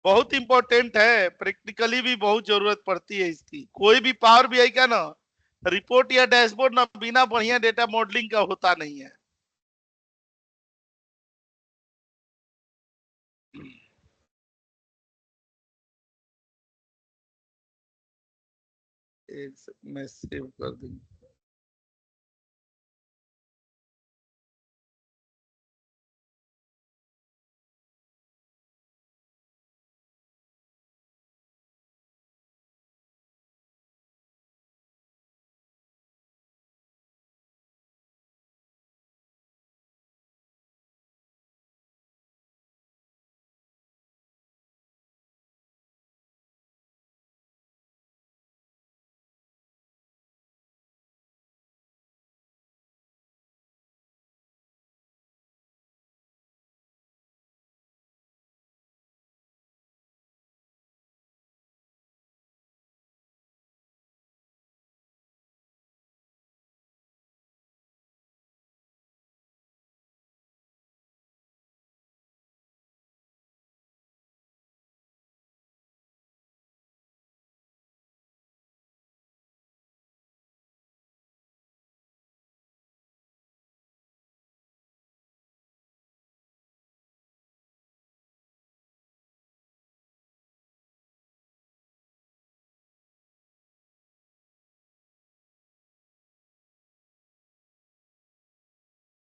बहुत इंपॉर्टेंट है, प्रैक्टिकली भी बहुत जरूरत पड़ती है इसकी। कोई भी पावर बीआई का ना रिपोर्ट या डैशबोर्ड ना बिना बढ़िया डेटा मॉडलिंग का होता नहीं है। एक सेकंड मैं सेव कर दूंगा।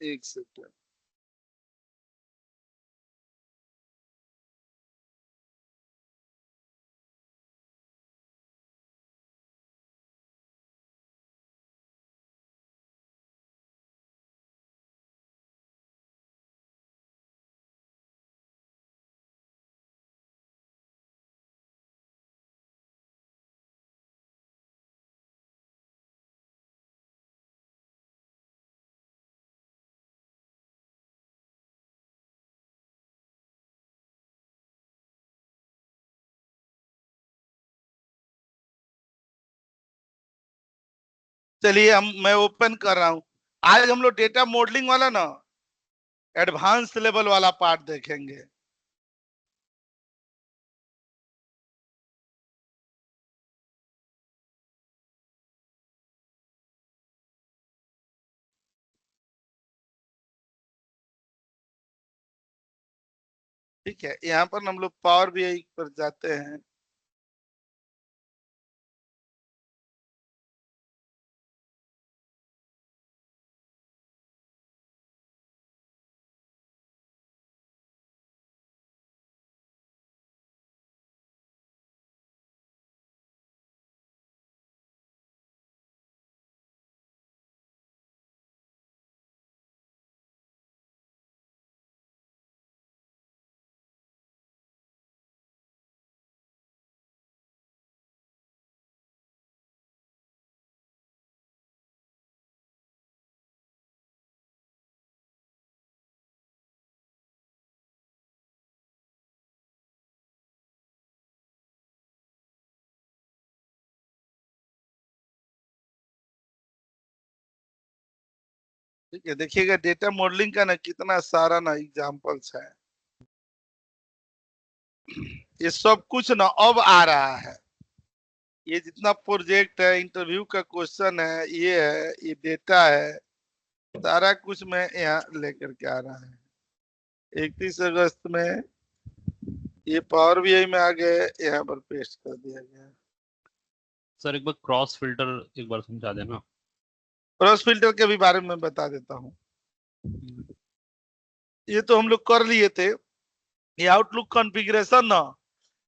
एक सेकंड। चलिए मैं ओपन कर रहा हूं। आज हम लोग डेटा मॉडलिंग वाला ना एडवांस लेवल वाला पार्ट देखेंगे। ठीक है, यहाँ पर हम लोग पावर बीआई पर जाते हैं। ठीक है, देखिएगा डेटा मॉडलिंग का ना कितना सारा ना एग्जाम्पल्स है। ये सब कुछ ना अब आ रहा है। ये जितना प्रोजेक्ट है, इंटरव्यू का क्वेश्चन है, ये है, ये डेटा है, सारा कुछ मैं यहाँ लेकर के आ रहा है। 31 अगस्त में ये पावर बीआई में आ गए, यहाँ पर पेस्ट कर दिया गया। सर एक बार क्रॉस फिल्टर एक बार समझा देना। क्रॉस फिल्टर के भी बारे में बता देता हूँ। ये तो हम लोग कर लिए थे। ये आउटलुक कॉन्फ़िगरेशन ना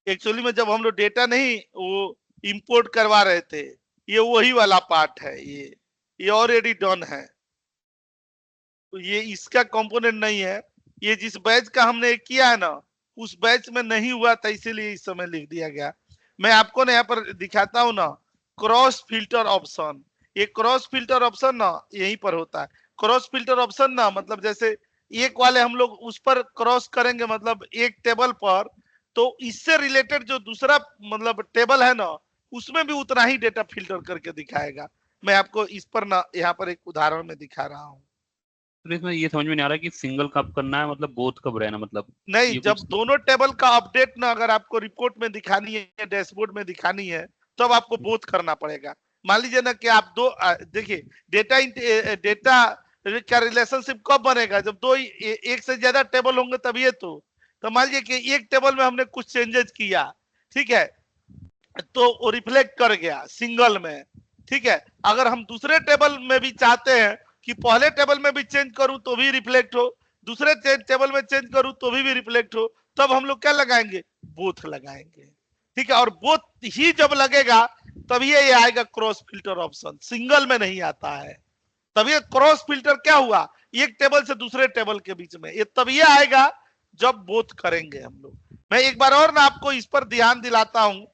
एक्चुअली में जब हम लोग डेटा नहीं वो इंपोर्ट करवा रहे थे, ये वही वाला पार्ट है। ये ऑलरेडी डन है, तो ये इसका कंपोनेंट नहीं है। ये जिस बैच का हमने किया है ना उस बैच में नहीं हुआ था, इसीलिए इस समय लिख दिया गया। मैं आपको ना यहाँ पर दिखाता हूँ ना क्रॉस फिल्टर ऑप्शन। ये क्रॉस फिल्टर ऑप्शन ना यहीं पर होता है। क्रॉस फिल्टर ऑप्शन ना मतलब जैसे एक वाले हम लोग उस पर क्रॉस करेंगे, मतलब एक टेबल पर, तो इससे रिलेटेड जो दूसरा मतलब टेबल है ना उसमें भी उतना ही डेटा फिल्टर करके दिखाएगा। मैं आपको इस पर ना यहाँ पर एक उदाहरण में दिखा रहा हूँ। तो इसमें ये समझ में नहीं आ रहा कि सिंगल कब करना है, मतलब बोथ कब रहना, मतलब नहीं, ये जब कुछ। दोनों टेबल का अपडेट ना अगर आपको रिपोर्ट में दिखानी है, डैशबोर्ड में दिखानी है, तब तो आपको बोथ करना पड़ेगा। मान लीजिए ना कि आप दो देखिए, डेटा का रिलेशनशिप कब बनेगा, जब दो एक से ज्यादा टेबल होंगे तभी तो मान लीजिए कि एक टेबल में हमने कुछ चेंजेस किया, ठीक है, तो वो रिफ्लेक्ट कर गया सिंगल में, ठीक है। अगर हम दूसरे टेबल में भी चाहते हैं कि पहले टेबल में भी चेंज करूं तो भी रिफ्लेक्ट हो, दूसरे टेबल में चेंज करूं तो भी रिफ्लेक्ट हो, तब हम लोग क्या लगाएंगे, बोथ लगाएंगे, ठीक है। और बोथ ही जब लगेगा तभी ये आएगा क्रॉस फिल्टर ऑप्शन, सिंगल में नहीं आता है। तभी क्रॉस फिल्टर क्या हुआ, एक टेबल से दूसरे टेबल के बीच में, ये तभी आएगा जब बोथ करेंगे हम लोग। मैं एक बार और ना आपको इस पर ध्यान दिलाता हूं,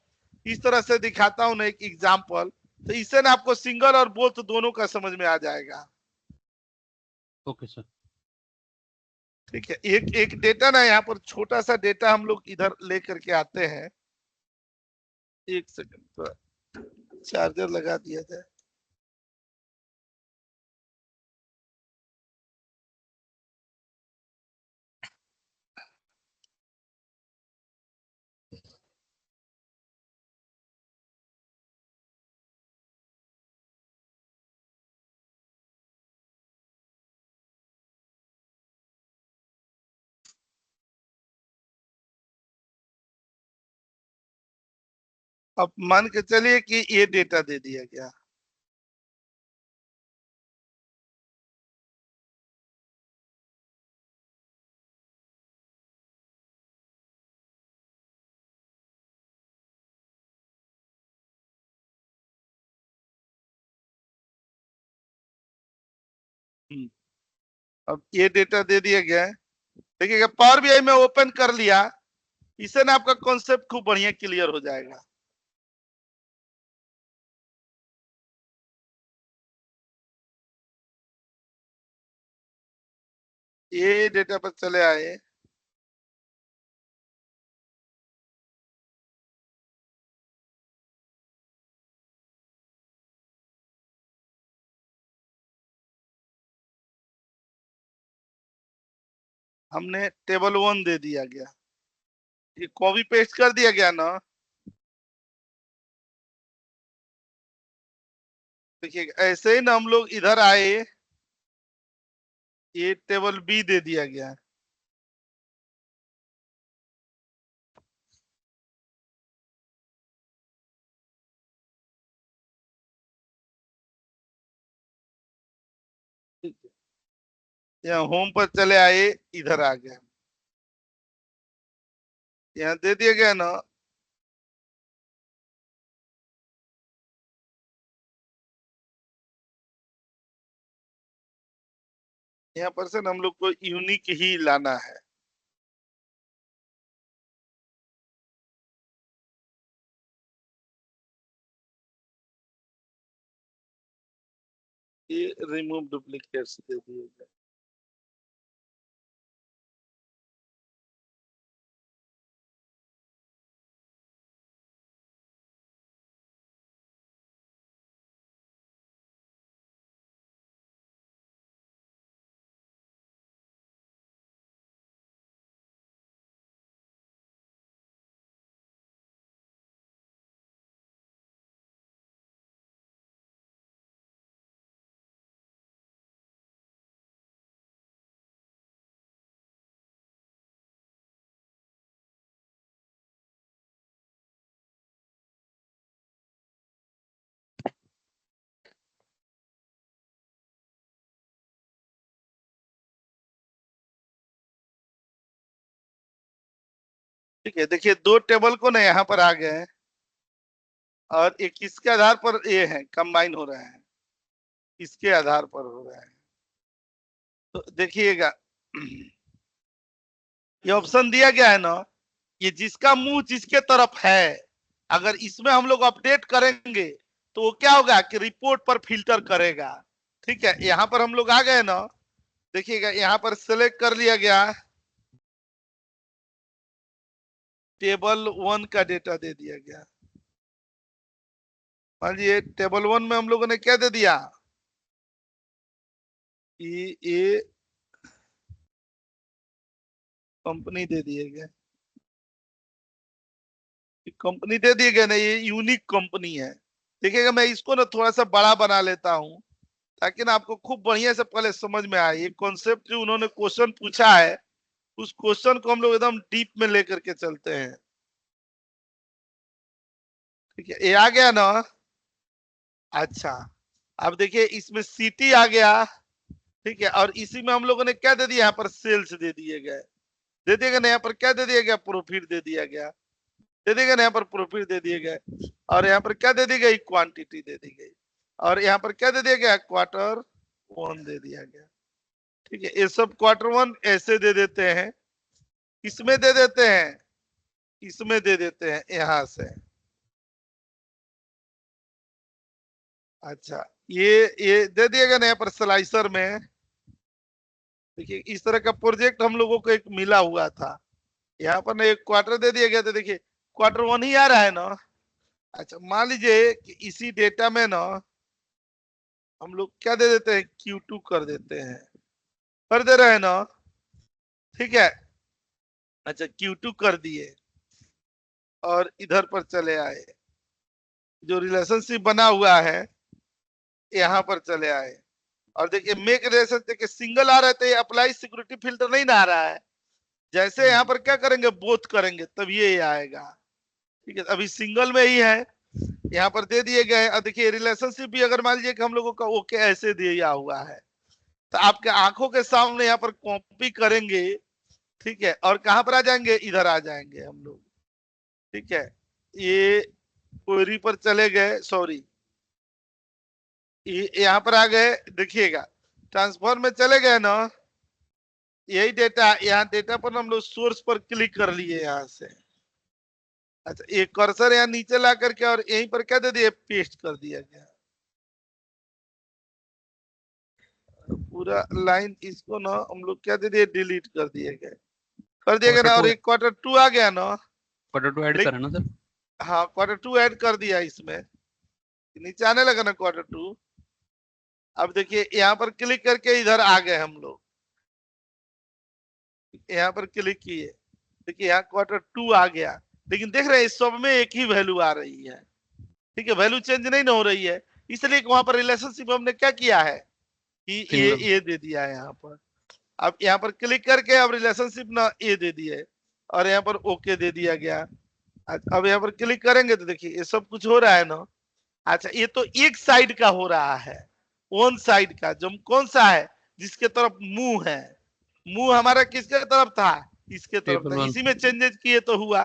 इस तरह से दिखाता हूं ना एक एग्जांपल, तो इससे ना आपको सिंगल और बोथ दोनों का समझ में आ जाएगा। Okay sir. ठीक है, एक एक डेटा ना यहाँ पर छोटा सा डेटा हम लोग इधर लेकर के आते हैं। एक सेकंड, तो चार्जर लगा दिया जाए। अब मान के चलिए कि ये डेटा दे दिया गया, अब ये डेटा दे दिया गया है। देखिएगा पावर बीआई में ओपन कर लिया, इससे ना आपका कॉन्सेप्ट खूब बढ़िया क्लियर हो जाएगा। ये डेटा पर चले आए, हमने टेबल 1 दे दिया गया, ये कॉपी पेस्ट कर दिया गया ना। देखिए ऐसे ही ना हम लोग इधर आए, ये टेबल बी दे दिया गया, ठीक है। यहाँ होम पर चले आए, इधर आ गए, यहाँ दे दिया गया ना। यहाँ पर से ना हम लोग को यूनिक ही लाना है। ये रिमूव डुप्लीकेट्स दे दिए गए। ठीक है, देखिए दो टेबल को ना यहाँ पर आ गए, और एक किसके आधार पर ये है कंबाइन हो रहे हैं, इसके आधार पर हो रहे हैं। तो देखिएगा ये ऑप्शन दिया गया है ना, ये जिसका मुंह जिसके तरफ है, अगर इसमें हम लोग अपडेट करेंगे तो वो क्या होगा कि रिपोर्ट पर फिल्टर करेगा। ठीक है, यहाँ पर हम लोग आ गए ना, देखिएगा यहाँ पर सेलेक्ट कर लिया गया, टेबल 1 का डेटा दे दिया गया। मान लीजिए टेबल 1 में हम लोगों ने क्या दे दिया, ये कंपनी दे दिए गए, कंपनी दे दिए गए ना, ये यूनिक कंपनी है। देखिएगा मैं इसको ना थोड़ा सा बड़ा बना लेता हूँ, ताकि ना आपको खूब बढ़िया से पहले समझ में आए ये कॉन्सेप्ट जो उन्होंने क्वेश्चन पूछा है, उस क्वेश्चन को हम लोग एकदम डीप में लेकर के चलते हैं। ठीक है, ये आ गया ना। अच्छा, अब देखिए इसमें सिटी आ गया। ठीक है, और इसी में हम लोगों ने क्या दे दिया, यहाँ पर सेल्स दे दिए गए, दे दिए गए ना, यहाँ पर क्या दे दिया गया, प्रॉफिट दे दिया गया, दे दिए गए ना, यहाँ पर प्रॉफिट दे दिए गए, और यहाँ पर क्या दे दी गई, क्वांटिटी दे दी गई, और यहाँ पर क्या दे दिया गया, क्वार्टर वन दे दिया गया। ठीक है, ये सब क्वार्टर वन ऐसे दे देते हैं, इसमें दे देते हैं, इसमें दे देते हैं यहां से। अच्छा, ये दे दिएगा ना यहाँ पर स्लाइसर में। देखिए इस तरह का प्रोजेक्ट हम लोगों को एक मिला हुआ था, यहाँ पर ना एक क्वार्टर दे दिया गया था। देखिए क्वार्टर वन ही आ रहा है ना। अच्छा, मान लीजिए कि इसी डेटा में ना हम लोग क्या दे देते हैं, Q2 कर देते हैं, कर दे रहे हैं ना। ठीक है, अच्छा Q2 कर दिए, और इधर पर चले आए, जो रिलेशनशिप बना हुआ है यहाँ पर चले आए, और देखिए मेक रिलेशन, देखिए सिंगल आ रहे थे, अप्लाई सिक्योरिटी फिल्टर नहीं ना आ रहा है। जैसे यहाँ पर क्या करेंगे, बोथ करेंगे तब ये आएगा। ठीक है, अभी सिंगल में ही है, यहाँ पर दे दिए गए। और देखिए रिलेशनशिप भी अगर मान लीजिए कि हम लोगों का ओके ऐसे दिया हुआ है, तो आपके आंखों के सामने यहाँ पर कॉपी करेंगे। ठीक है, और कहां पर आ जाएंगे, इधर आ जाएंगे हम लोग। ठीक है, ये क्वेरी पर चले गए, सॉरी यहाँ पर आ गए। देखिएगा ट्रांसफॉर्म में चले गए ना, यही डेटा, यहाँ डेटा पर हम लोग सोर्स पर क्लिक कर लिए यहाँ से। अच्छा, ये कर्सर यहाँ नीचे ला करके और यहीं पर क्या दे दिए, पेस्ट कर दिया गया पूरा लाइन। इसको ना हम लोग क्या दे दिए, डिलीट कर दिए गए, कर दिया गया क्वार्टर ना। और टू, एक क्वार्टर टू आ गया ना। क्वार्टर टू ऐड करा ना सर। हाँ, क्वार्टर टू ऐड कर दिया इसमें, नीचे आने लगा ना क्वार्टर टू। अब देखिए यहाँ पर क्लिक करके इधर आ गए हम लोग, यहाँ पर क्लिक किए, देखिए यहाँ क्वार्टर टू आ गया। लेकिन देख रहे हैं इस सब में एक ही वैल्यू आ रही है। ठीक है, वैल्यू चेंज नहीं ना हो रही है, इसलिए वहां पर रिलेशनशिप हमने क्या किया है कि सिंगल। ये दे दिया है यहाँ पर। अब यहाँ पर क्लिक करके अब रिलेशनशिप ना ए दे दिए, और यहाँ पर ओके दे दिया गया। अब यहाँ पर क्लिक करेंगे तो देखिए ये सब कुछ हो रहा है ना। अच्छा, ये तो एक साइड का हो रहा है, वन साइड का, जो कौन सा है, जिसके तरफ मुंह है। मुंह हमारा किसके तरफ था, इसके तरफ टेबल था, वन। इसी में चेंजेस किए तो हुआ।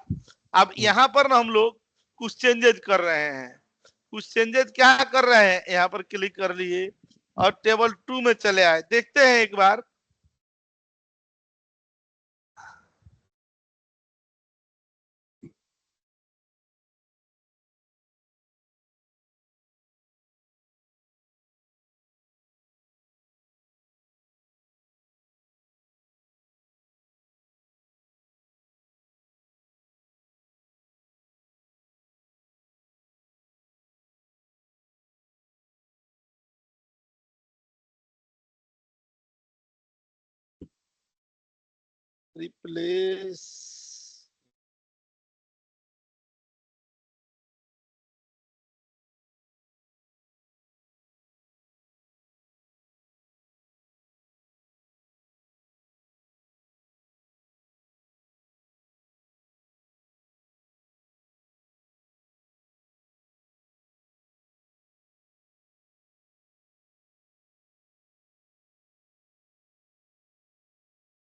अब यहाँ पर ना हम लोग कुछ चेंजेस कर रहे हैं, कुछ चेंजेस क्या कर रहे हैं, यहाँ पर क्लिक कर लिए और टेबल टू में चले आए। देखते हैं एक बार। रिप्लेस,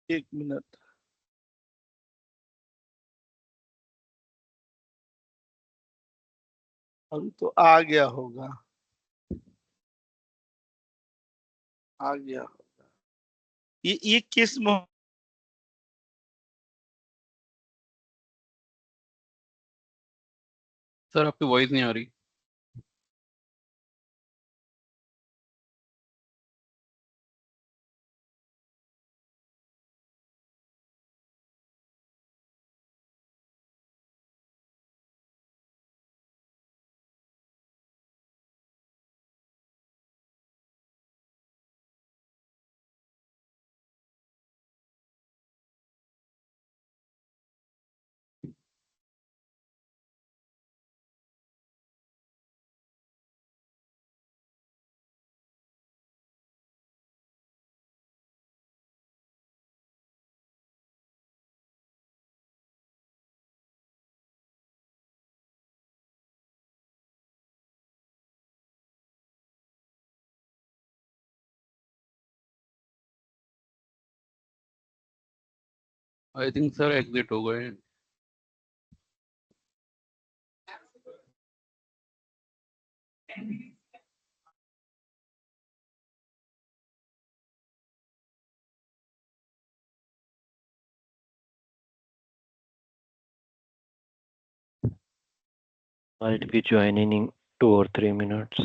एक मिनट, अभी तो आ गया होगा, आ गया होगा। ये किस में, सर आपकी वॉइस नहीं आ रही। आई थिंक सर एग्जिट हो गए। Might be joining in 2 or 3 minutes.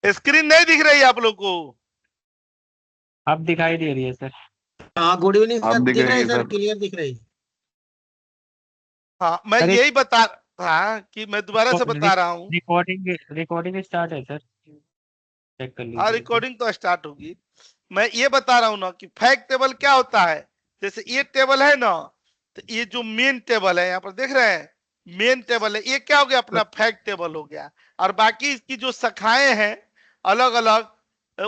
Screen नहीं दिख रही आप लोग को? अब दिखाई दे रही है सर। हाँ गुड इवनिंग आप सर, दिख दिख रही रही है सर, सर। क्लियर दिख रही। हाँ, मैं अरे- यही बता हाँ कि मैं दोबारा से बता रहा हूँ। रिकॉर्डिंग स्टार्ट है सर, चेक कर हाँ, लीजिए। रिकॉर्डिंग तो स्टार्ट होगी। मैं ये बता रहा हूँ ना कि फैक्ट टेबल क्या होता है। जैसे ये टेबल है ना, तो ये जो मेन टेबल है यहाँ पर देख रहे हैं, मेन टेबल है, ये क्या हो गया, अपना फैक्ट टेबल हो गया। और बाकी इसकी जो शाखाएं हैं अलग अलग,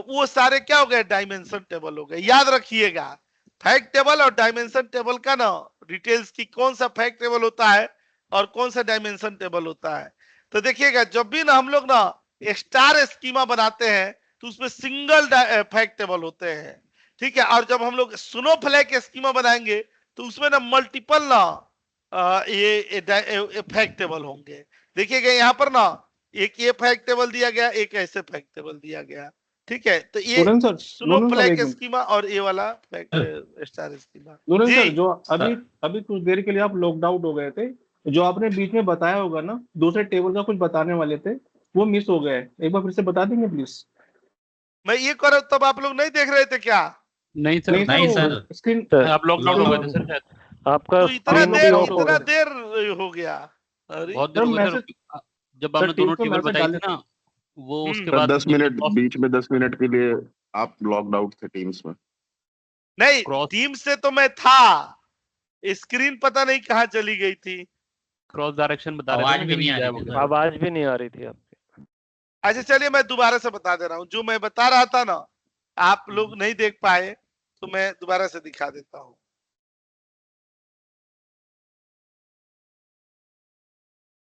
वो सारे क्या हो गए, डायमेंशन टेबल हो गए। याद रखिएगा, फैक्ट टेबल और डायमेंशन टेबल का ना डिटेल्स की कौन सा फैक्ट टेबल होता है और कौन सा डायमेंशन टेबल होता है। तो देखिएगा जब भी ना हम लोग ना स्टार स्कीमा बनाते हैं तो उसमें सिंगल फैक्ट टेबल होते हैं, ठीक है। और जब हम लोग स्नोफ्लैक स्कीमा बनाएंगे तो उसमें ना मल्टीपल ना ये फैक्ट टेबल होंगे। देखिएगा यहाँ पर ना एक ये फैक्ट टेबल दिया गया, एक ऐसे फैक्ट टेबल दिया गया, ठीक है। तो ये लोरेंस सर, स्नोफ्लैक एक मिनट। स्कीमा और ये वाला स्टार स्कीमा। लोरेंस जी सर, जो अभी अभी कुछ देर के लिए आप लॉकड आउट हो गए थे, जो आपने बीच में बताया होगा ना, दूसरे टेबल का कुछ बताने वाले थे, वो मिस हो गए। एक बार फिर से बता देंगे प्लीज? मैं ये कर रहा हूं, तब आप लोग नहीं देख रहे थे क्या? नहीं सर, नहीं सर, स्क्रीन सर आप लॉकडाउन हो गए थे सर शायद। आपका तो इतना स्क्रीन भी देर ऑफ हो इतना गया। देर हो गया। अरे बहुत देर हो गए सर। जब हमने दोनों टेबल बताई थी ना, वो उसके सर बाद 10 मिनट, बीच में 10 मिनट के लिए आप लॉकड आउट थे टीम्स में। नहीं, क्रॉस टीम से तो मैं था, स्क्रीन पता नहीं कहाँ चली गई थी। क्रॉस डायरेक्शन बता रहे थे आवाज ना, भी नहीं आ जब रही थी गायब हो सर। गया। आवाज भी नहीं आ रही थी आपकी। अच्छा चलिए मैं दोबारा से बता दे रहा हूँ, जो मैं बता रहा था ना आप लोग नहीं देख पाए, तो मैं दोबारा से दिखा देता हूँ।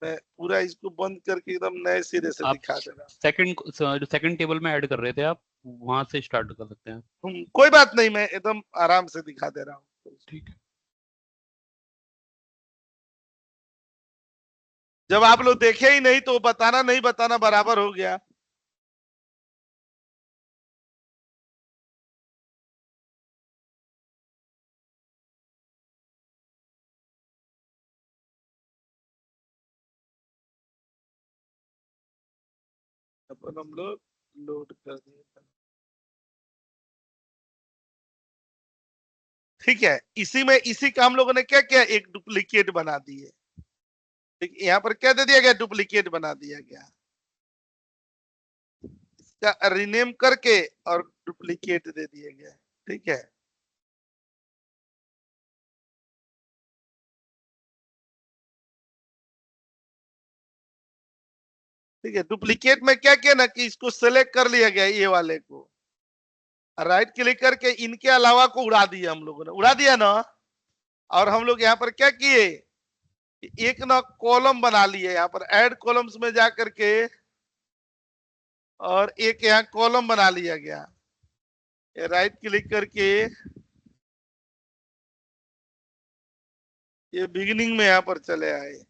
मैं पूरा इसको बंद करके एकदम नए सिरे से आप दिखा दे रहा जो सेकंड टेबल में ऐड कर रहे थे आप, वहां से स्टार्ट कर सकते हैं। हूँ। कोई बात नहीं, मैं एकदम आराम से दिखा दे रहा हूँ। ठीक है। जब आप लोग देखे ही नहीं तो बताना नहीं बताना बराबर हो गया। अपन हम लोग लोड कर दिए, ठीक है। इसी में इसी का हम लोगों ने क्या किया, एक डुप्लीकेट बना दिए। ठीक, यहाँ पर क्या दे दिया गया, डुप्लीकेट बना दिया गया, इसका रीनेम करके और डुप्लीकेट दे दिए गए, ठीक है। ठीक है, डुप्लीकेट में क्या किया ना कि इसको सेलेक्ट कर लिया गया, ये वाले को राइट क्लिक करके इनके अलावा को उड़ा दिया, हम लोगों ने उड़ा दिया ना। और हम लोग यहाँ पर क्या किए, एक ना कॉलम बना लिए, यहाँ पर ऐड कॉलम्स में जा करके और एक यहाँ कॉलम बना लिया गया, राइट क्लिक करके ये बिगिनिंग में यहाँ पर चले आए।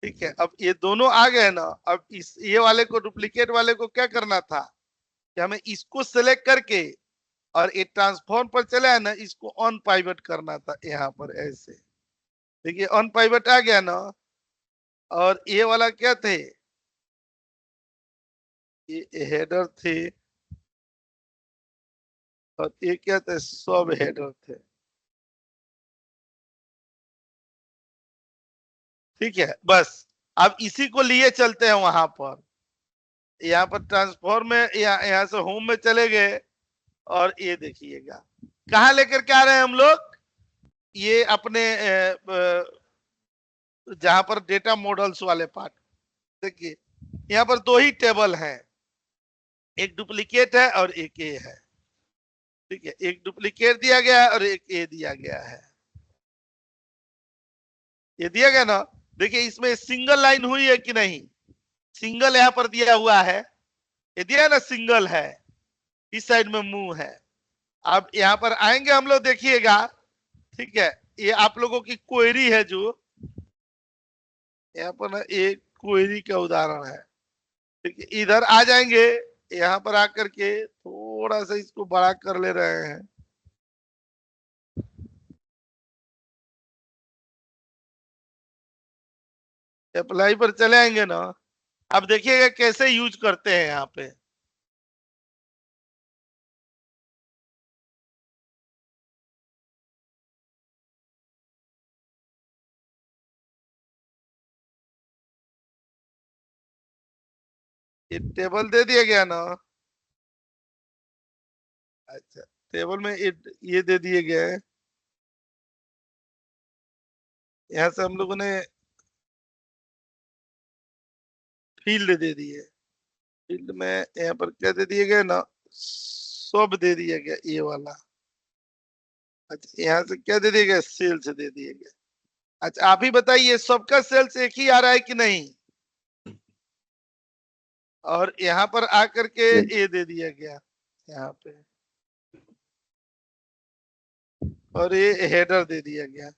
ठीक है, अब ये दोनों आ गए ना। अब इस ये वाले को, डुप्लीकेट वाले को क्या करना था कि हमें इसको सिलेक्ट करके और ये ट्रांसफॉर्म पर चला है ना, इसको ऑन पाइवट करना था यहाँ पर ऐसे। देखिए ऑन पाइवट आ गया ना। और ये वाला क्या थे, ये हेडर थे और ये क्या थे, सब हेडर थे, ठीक है। बस अब इसी को लिए चलते हैं वहां पर, यहाँ पर ट्रांसफॉर्म में यहाँ से होम में चले गए और ये देखिएगा कहाँ लेकर के आ रहे हैं हम लोग, ये अपने जहां पर डेटा मॉडल्स वाले पार्ट। देखिए यहाँ पर दो ही टेबल हैं, एक डुप्लीकेट है और एक ये है, ठीक है। एक डुप्लीकेट दिया गया है और एक ये दिया गया है, ये दिया गया ना। देखिए इसमें सिंगल लाइन हुई है कि नहीं, सिंगल यहाँ पर दिया हुआ है, ये दिया है ना सिंगल है, इस साइड में मुंह है। अब यहाँ पर आएंगे हम लोग, देखिएगा, ठीक है। ये आप लोगों की क्वेरी है, जो यहाँ पर ना एक क्वेरी का उदाहरण है, ठीक है। इधर आ जाएंगे, यहाँ पर आकर के थोड़ा सा इसको बड़ा कर ले रहे हैं, अप्लाई पर चले आएंगे ना, अब देखिएगा कैसे यूज करते हैं यहाँ पे। ये टेबल दे दिया गया ना, अच्छा टेबल में ये दे दिए गए हैं। यहाँ से हम लोगों ने फील्ड दे दिए, फील्ड में यहाँ पर क्या दे दिए गए ना, सब दे दिया गया ये वाला। अच्छा यहाँ से क्या दे दिए गए, सेल्स दे दिए गए। अच्छा आप ही बताइए सबका सेल्स एक ही आ रहा है कि नहीं, और यहाँ पर आकर के ये दे दिया गया यहाँ पे, और ये हेडर दे दिया गया।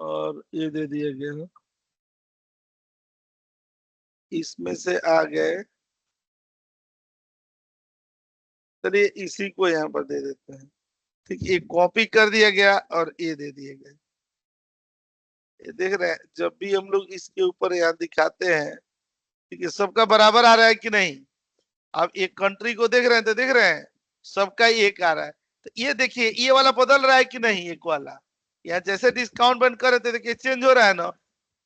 और ये दे दिया गया, इसमें से आ गए। चलिए इसी को यहाँ पर दे देते हैं, ठीक, ये कॉपी कर दिया गया और ये दे दिए गए। ये देख रहे हैं, जब भी हम लोग इसके ऊपर यहाँ दिखाते हैं, ठीक है, सबका बराबर आ रहा है कि नहीं। अब एक कंट्री को देख रहे हैं तो देख रहे हैं सबका एक आ रहा है। तो ये देखिए ये वाला बदल रहा है कि नहीं, एक वाला यहाँ जैसे डिस्काउंट बंद कर रहे थे देखिए चेंज हो रहा है ना,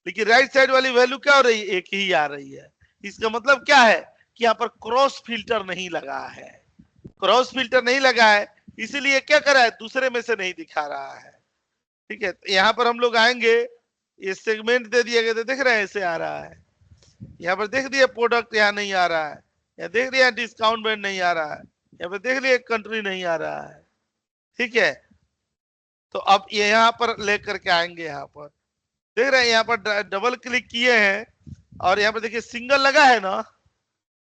लेकिन राइट साइड वाली वैल्यू क्या हो रही है, एक ही आ रही है। इसका मतलब क्या है कि यहाँ पर क्रॉस फिल्टर नहीं लगा है, क्रॉस फिल्टर नहीं लगा है, इसीलिए क्या कर रहा है, दूसरे में से नहीं दिखा रहा है। ठीक है, तो यहाँ पर हम लोग आएंगे, ये सेगमेंट दे दिया गया तो देख रहे हैं ऐसे आ रहा है। यहाँ पर देख दिया प्रोडक्ट यहाँ नहीं आ रहा है, यहाँ देख लिया डिस्काउंट बैंड नहीं आ रहा है, यहाँ पर देख लिया कंट्री नहीं आ रहा है। ठीक है, तो अब ये यहाँ पर लेकर के आएंगे, यहाँ पर देख रहे हैं, यहाँ पर डबल क्लिक किए हैं और यहाँ पर देखिए सिंगल लगा है ना।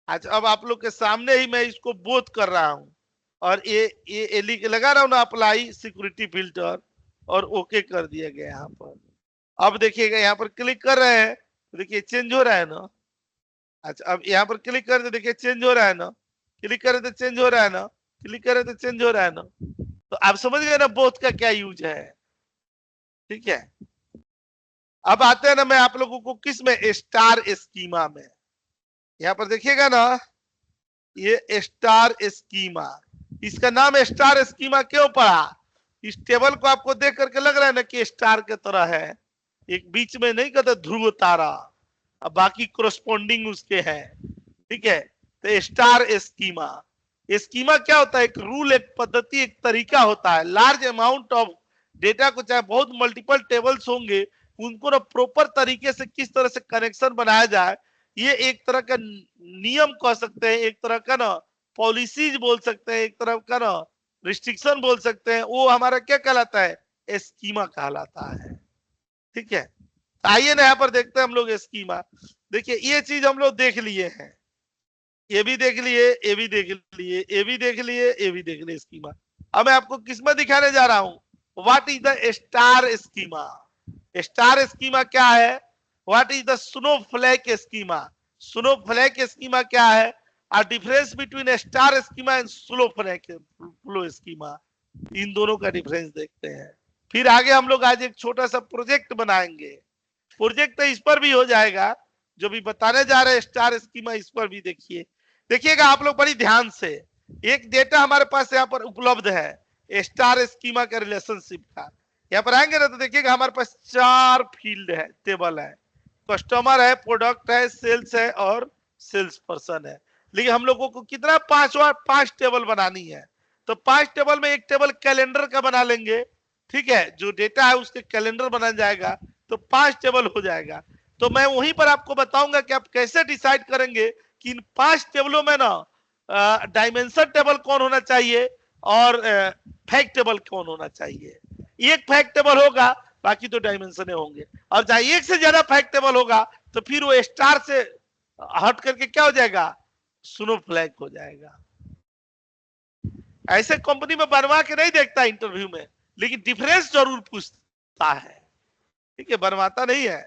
अच्छा अब आप लोग के सामने ही मैं इसको बोथ कर रहा हूं और ये लगा रहा हूं ना अप्लाई सिक्योरिटी फिल्टर, और ओके कर दिया गया यहाँ पर। अब देखिएगा यहाँ पर क्लिक कर रहे हैं तो देखिए चेंज हो रहा है ना। अच्छा अब यहाँ पर क्लिक कर दे, देखिए चेंज हो रहा है ना, क्लिक करे तो चेंज हो रहा है ना, क्लिक करे तो चेंज हो रहा है ना। तो आप समझ गए ना बोथ का क्या यूज है। ठीक है, अब आते हैं ना मैं आप लोगों को किस में, स्टार स्कीमा में। यहाँ पर देखिएगा ना ये स्टार स्कीमा, इसका नाम स्टार स्कीमा क्यों पड़ा, इस टेबल को आपको देख करके लग रहा है ना कि स्टार के तरह है, एक बीच में नहीं कहते ध्रुव तारा, अब बाकी कोरस्पोंडिंग उसके है। ठीक है, तो स्टार स्कीमा, स्कीमा क्या होता है, एक रूल, एक पद्धति, एक तरीका होता है। लार्ज अमाउंट ऑफ डेटा को, चाहे बहुत मल्टीपल टेबल्स होंगे, उनको ना प्रॉपर तरीके से किस तरह से कनेक्शन बनाया जाए, ये एक तरह का नियम कह सकते हैं, एक तरह का ना पॉलिसीज बोल सकते हैं, एक तरह का ना रिस्ट्रिक्शन बोल सकते हैं, वो हमारा क्या कहलाता है, स्कीमा कहलाता है। ठीक है, आइए ना यहाँ पर देखते हैं हम लोग स्कीमा। देखिए ये चीज हम लोग देख लिए हैं, ये भी देख लिए, ये भी देख लिए, ये भी देख लिए, ये भी देख लिए स्कीमा। अब मैं आपको किसमें दिखाने जा रहा हूं, what is the star schema. Star schema क्या है, what is the snowflake schema. Snowflake schema क्या है, a difference between star schema and snowflake flow schema, इन दोनों का डिफरेंस देखते हैं। फिर आगे हम लोग आज एक छोटा सा प्रोजेक्ट बनाएंगे, प्रोजेक्ट तो इस पर भी हो जाएगा, जो भी बताने जा रहे हैं स्टार स्कीमा, इस पर भी देखिए। देखिएगा आप लोग बड़ी ध्यान से, एक डेटा हमारे पास यहाँ पर उपलब्ध है स्टार स्कीमा के रिलेशनशिप का। यहाँ पर आएंगे ना तो देखिएगा हमारे पास 4 फील्ड है, टेबल है, कस्टमर है, प्रोडक्ट है, सेल्स है और सेल्स पर्सन है। लेकिन हम लोगों को कितना, 5 टेबल बनानी है। तो 5 टेबल में एक टेबल कैलेंडर का बना लेंगे। ठीक है, जो डेटा है उसके कैलेंडर बना जाएगा, तो 5 टेबल हो जाएगा। तो मैं वहीं पर आपको बताऊंगा कि आप कैसे डिसाइड करेंगे कि इन 5 टेबलों में ना डायमेंशन टेबल कौन होना चाहिए और फैक्ट टेबल कौन होना चाहिए। एक फैक्ट टेबल होगा, बाकी तो डायमेंशन होंगे, और जहां एक से ज्यादा फैक्ट टेबल होगा तो फिर वो स्टार से हट करके क्या हो जाएगा, स्नो फ्लैग हो जाएगा। ऐसे कंपनी में बनवा के नहीं देखता इंटरव्यू में, लेकिन डिफरेंस जरूर पूछता है। ठीक है, बनवाता नहीं है,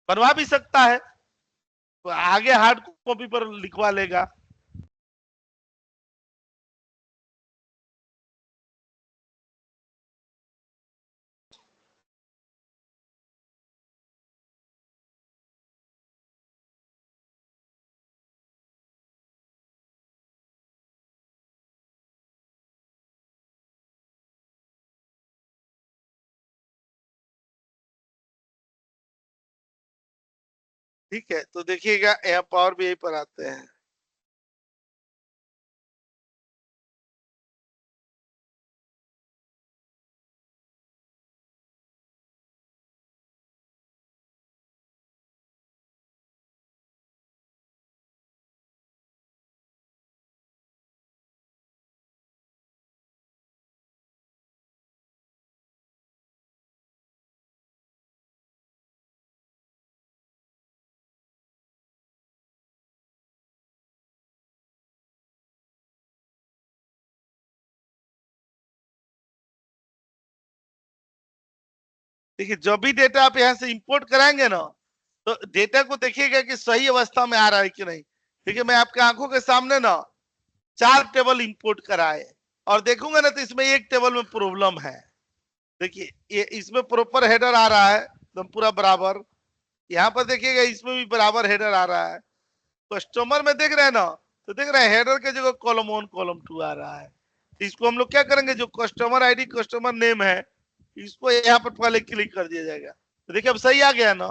बनवा भी सकता है तो आगे हार्ड कॉपी पर लिखवा लेगा। ठीक है, तो देखिएगा यहाँ पावर बीआई पर आते हैं। देखिए, जब भी डेटा आप यहाँ से इंपोर्ट कराएंगे ना, तो डेटा को देखिएगा कि सही अवस्था में आ रहा है कि नहीं। ठीक है, मैं आपके आंखों के सामने ना 4 टेबल इंपोर्ट कराए और देखूंगा ना तो इसमें एक टेबल में प्रॉब्लम है। देखिए, ये इसमें प्रॉपर हेडर आ रहा है एकदम पूरा बराबर, यहाँ पर देखिएगा इसमें भी बराबर हेडर आ रहा है। कस्टमर में देख रहे हैं ना, तो देख रहे हैं हेडर के जगह कॉलम 1 कॉलम 2 आ रहा है। इसको हम लोग क्या करेंगे, जो कस्टमर आईडी कस्टमर नेम है इसको यहाँ पर पहले क्लिक कर दिया जाएगा। तो देखिए अब सही आ गया ना।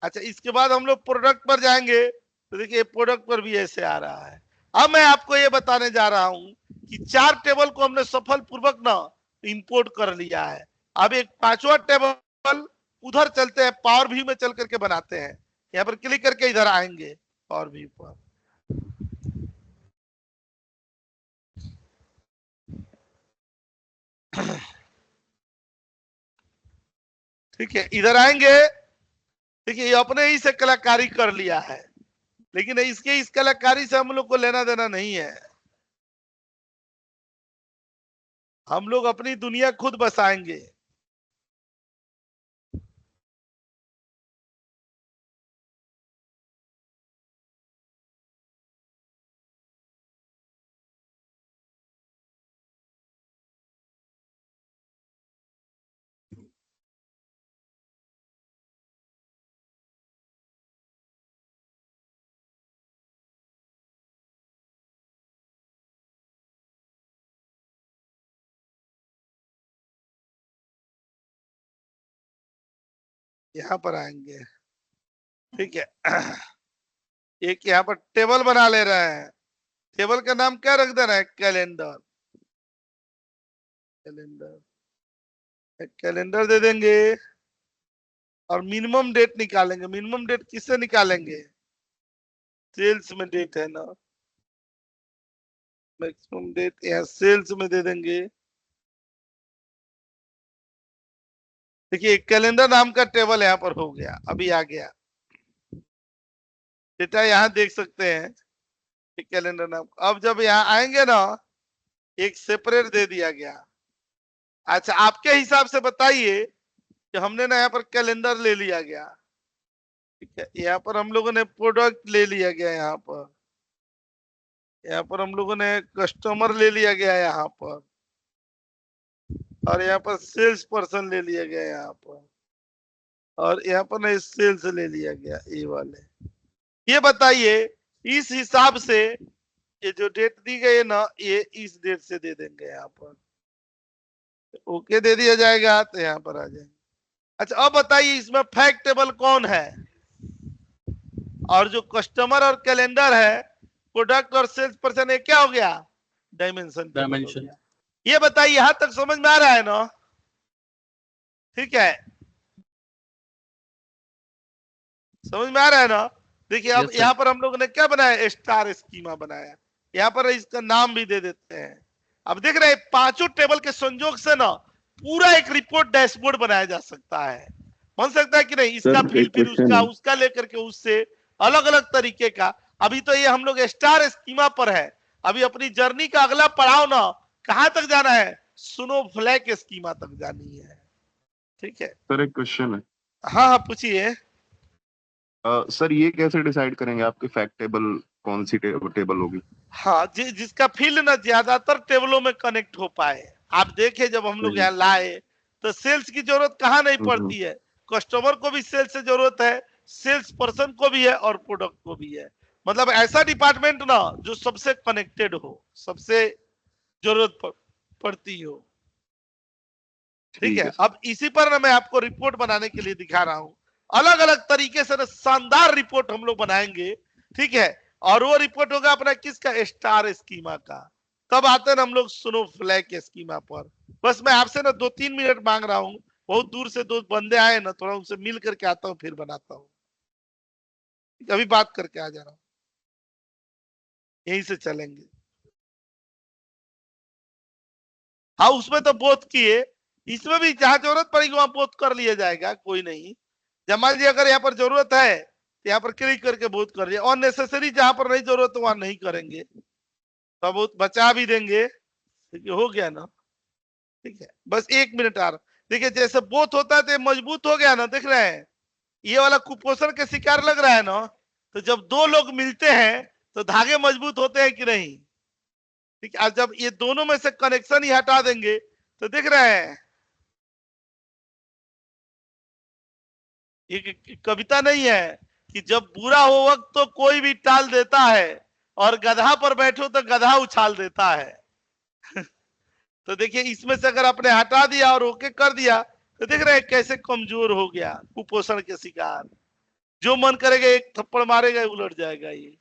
अच्छा, इसके बाद हम लोग प्रोडक्ट पर जाएंगे तो देखिए प्रोडक्ट पर भी ऐसे आ रहा है। अब मैं आपको ये बताने जा रहा हूं कि 4 टेबल को हमने सफल पूर्वक ना इंपोर्ट कर लिया है। अब एक 5वां टेबल उधर चलते हैं, पावर व्यू में चल करके बनाते हैं। यहाँ पर क्लिक करके इधर आएंगे पावर व्यू पर। ठीक है, इधर आएंगे। देखिए, ये अपने ही से कलाकारी कर लिया है, लेकिन इस कलाकारी से हम लोग को लेना देना नहीं है। हम लोग अपनी दुनिया खुद बसाएंगे। यहाँ पर आएंगे। ठीक है, एक यहाँ पर टेबल बना ले रहे हैं। टेबल का नाम क्या रख देना है, कैलेंडर। कैलेंडर कैलेंडर दे देंगे और मिनिमम डेट निकालेंगे। मिनिमम डेट किससे निकालेंगे, सेल्स में डेट है ना, मैक्सिमम डेट यहाँ सेल्स में दे देंगे। देखिए, कैलेंडर नाम का टेबल यहाँ पर हो गया, अभी आ गया डेटा, यहाँ देख सकते हैं कैलेंडर नाम। अब जब यहाँ आएंगे ना, एक सेपरेट दे दिया गया। अच्छा, आपके हिसाब से बताइए कि हमने ना यहाँ पर कैलेंडर ले लिया गया। ठीक है, यहाँ पर हम लोगों ने प्रोडक्ट ले लिया गया, यहाँ पर हम लोगों ने कस्टमर ले लिया गया यहाँ पर, और यहाँ पर सेल्स पर्सन ले लिया गया यहाँ पर, और यहाँ पर ना सेल्स ले लिया गया ये वाले। ये बताइए, इस हिसाब से ये जो डेट दी गई है ना, ये इस डेट से दे देंगे यहाँ पर। ओके दे दिया जाएगा तो यहाँ पर आ जाएंगे। अच्छा, अब बताइए इसमें फैक्ट टेबल कौन है, और जो कस्टमर और कैलेंडर है, प्रोडक्ट और सेल्स पर्सन, ये क्या हो गया, डायमेंशन। डायमेंशन। ये बताइए, यहां तक समझ में आ रहा है ना। ठीक है, समझ में आ रहा है ना। देखिए अब Yes, sir. यहाँ पर हम लोगों ने क्या बनाया, स्टार स्कीमा बनाया। यहाँ पर इसका नाम भी दे देते हैं। अब देख रहे हैं पांचों टेबल के संयोग से ना पूरा एक रिपोर्ट डैशबोर्ड बनाया जा सकता है। बन सकता है कि नहीं, इसका सर, फिर एक क्वेश्चन उसका है। उसका लेकर के उससे अलग अलग तरीके का। अभी तो ये हम लोग स्टार स्कीमा पर है। अभी अपनी जर्नी का अगला पड़ाव ना कहां तक जाना है, स्नोफ्लैक स्कीमा तक जानी है। ठीक है, सर, एक क्वेश्चन है। हाँ हाँ पूछिए। सर, ये कैसे डिसाइड करेंगे आपकी फैक्ट टेबल कौन सी टेबल होगी? हाँ जिसका फील्ड ना ज्यादातर टेबलों में कनेक्ट हो पाए। आप देखे जब हम लोग यहाँ लाए तो सेल्स की जरूरत कहाँ नहीं पड़ती है। कस्टमर को भी सेल्स से जरूरत है, सेल्स पर्सन को भी है और प्रोडक्ट को भी है। मतलब ऐसा डिपार्टमेंट ना जो सबसे कनेक्टेड हो, सबसे जरूरत पड़ती हो। ठीक है, है। अब इसी पर ना मैं आपको रिपोर्ट बनाने के लिए दिखा रहा हूं। अलग अलग तरीके से ना शानदार रिपोर्ट हम लोग बनाएंगे। ठीक है, और वो रिपोर्ट होगा अपना किसका, स्टार स्कीमा का। तब आते हैं हम लोग स्नोफ्लैक स्कीमा पर। बस मैं आपसे ना 2-3 मिनट मांग रहा हूँ। बहुत दूर से दो बंदे आए ना, थोड़ा उनसे मिल करके आता हूँ फिर बनाता हूँ। अभी बात करके आ जा रहा हूँ, यहीं से चलेंगे। हाँ उसमें तो बोथ किए, इसमें भी जहां जरूरत पड़ेगी वहां बोथ कर लिया जाएगा, कोई नहीं। जब मान लीजिए अगर यहाँ पर जरूरत है तो यहाँ पर क्लिक करके बोथ कर लिया। और नेसेसरी जहां पर नहीं जरूरत तो वहां नहीं करेंगे, तो बहुत बचा भी देंगे। ठीक है, हो गया ना। ठीक है, बस 1 मिनट आ रहा। देखिए जैसे बोथ होता है तो ये मजबूत हो गया ना, देख रहे हैं ये वाला कुपोषण के शिकार लग रहा है ना। तो जब दो लोग मिलते हैं तो धागे मजबूत होते हैं कि नहीं। ठीक है, जब ये दोनों में से कनेक्शन ही हटा देंगे तो देख रहे हैं ये कविता नहीं है कि जब बुरा हो वक्त तो कोई भी टाल देता है और गधा पर बैठो तो गधा उछाल देता है। तो देखिए इसमें से अगर आपने हटा दिया और ओके कर दिया तो देख रहे हैं कैसे कमजोर हो गया, कुपोषण के शिकार। जो मन करेगा एक थप्पड़ मारेगा उलट जाएगा ये।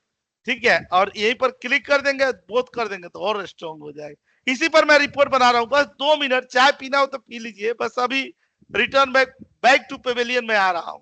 ठीक है, और यहीं पर क्लिक कर देंगे, बोथ कर देंगे तो और स्ट्रांग हो जाएगा। इसी पर मैं रिपोर्ट बना रहा हूं। बस 2 मिनट, चाय पीना हो तो पी लीजिए। बस अभी रिटर्न बैक टू पेवेलियन में आ रहा हूं।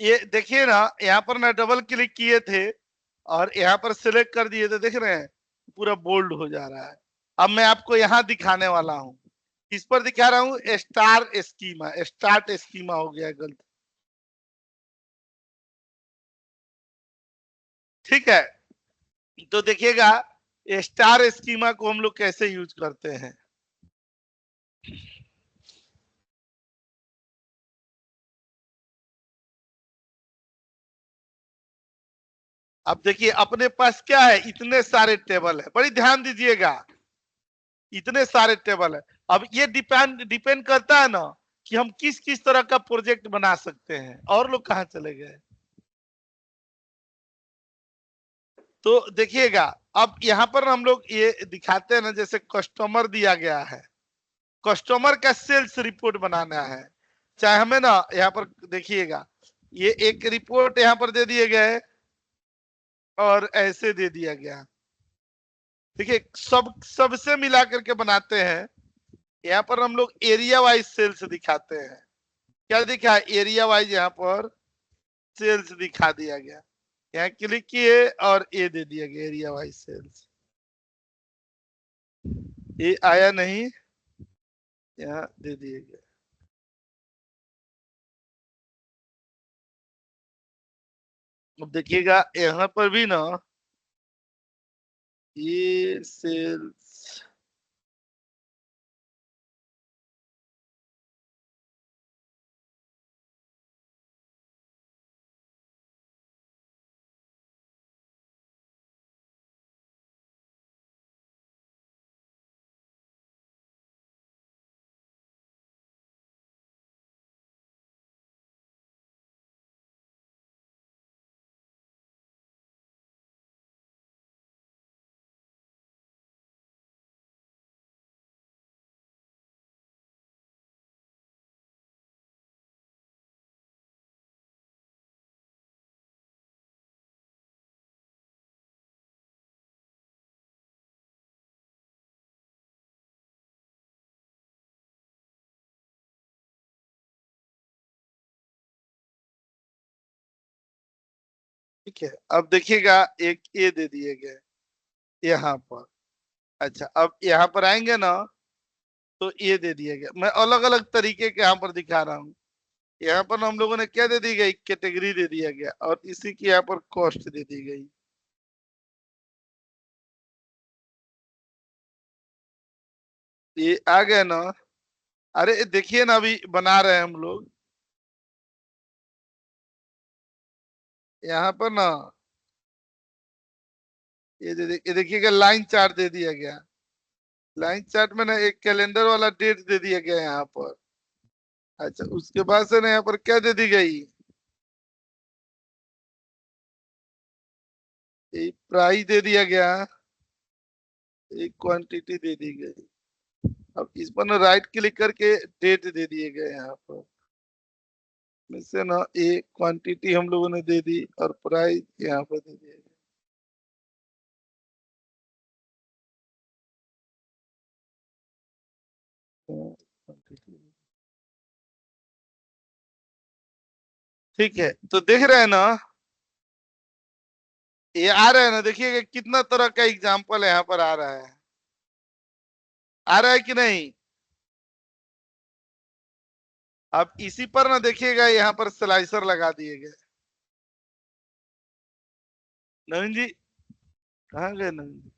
ये देखिए ना, यहाँ पर ना डबल क्लिक किए थे और यहाँ पर सिलेक्ट कर दिए थे, देख रहे हैं पूरा बोल्ड हो जा रहा है। अब मैं आपको यहाँ दिखाने वाला हूँ, इस पर दिखा रहा हूँ स्टार स्कीमा, स्टार्ट स्कीमा हो गया गलत। ठीक है, तो देखिएगा स्टार स्कीमा को हम लोग कैसे यूज करते हैं। अब देखिए अपने पास क्या है, इतने सारे टेबल है, बड़ी ध्यान दीजिएगा, इतने सारे टेबल है। अब ये डिपेंड करता है ना कि हम किस किस तरह का प्रोजेक्ट बना सकते हैं। और लोग कहाँ चले गए? तो देखिएगा अब यहाँ पर हम लोग ये दिखाते हैं ना, जैसे कस्टमर दिया गया है, कस्टमर का सेल्स रिपोर्ट बनाना है, चाहे हमें ना यहाँ पर देखिएगा ये एक रिपोर्ट यहाँ पर दे दिए गए और ऐसे दे दिया गया। देखिए सबसे मिला करके बनाते हैं। यहाँ पर हम लोग एरिया वाइज सेल्स दिखाते हैं। क्या दिखा? एरिया वाइज यहाँ पर सेल्स दिखा दिया गया। यहाँ क्लिक किए और ये दे दिया गया एरिया वाइज सेल्स। ये आया नहीं, यहाँ दे दिए गए। अब देखिएगा यहाँ पर भी ना ये सेल्स ठीक है। अब देखिएगा एक ये दे दिए गए यहाँ पर। अच्छा अब यहाँ पर आएंगे ना तो ये दे दिया गया। मैं अलग अलग तरीके के यहाँ पर दिखा रहा हूँ। यहाँ पर हम लोगों ने क्या दे दी गई? कैटेगरी दे दिया गया और इसी की यहाँ पर कॉस्ट दे दी गई। ये आ गया ना। अरे देखिए ना, अभी बना रहे हैं हम लोग यहाँ पर ना, ये देखिएगा लाइन चार्ट दे दिया गया। लाइन चार्ट में ना एक कैलेंडर वाला डेट दे दिया गया यहाँ पर। अच्छा उसके बाद से ना यहाँ पर क्या दे दी गई? एक प्राइस दे दिया गया, एक क्वांटिटी दे दी गई। अब इस पर ना राइट क्लिक करके डेट दे दिए गए यहाँ पर। में से ना एक क्वांटिटी हम लोगों ने दे दी और प्राइस यहाँ पर दे दिया गया। quantity। ठीक है, तो देख रहे हैं ना, ये आ रहा है ना, देखिएगा कितना तरह का एग्जाम्पल यहाँ पर आ रहा है। आ रहा है कि नहीं? अब इसी पर ना देखिएगा यहाँ पर स्लाइसर लगा दिए गए। नवीन जी कहाँ गए? नवीन जी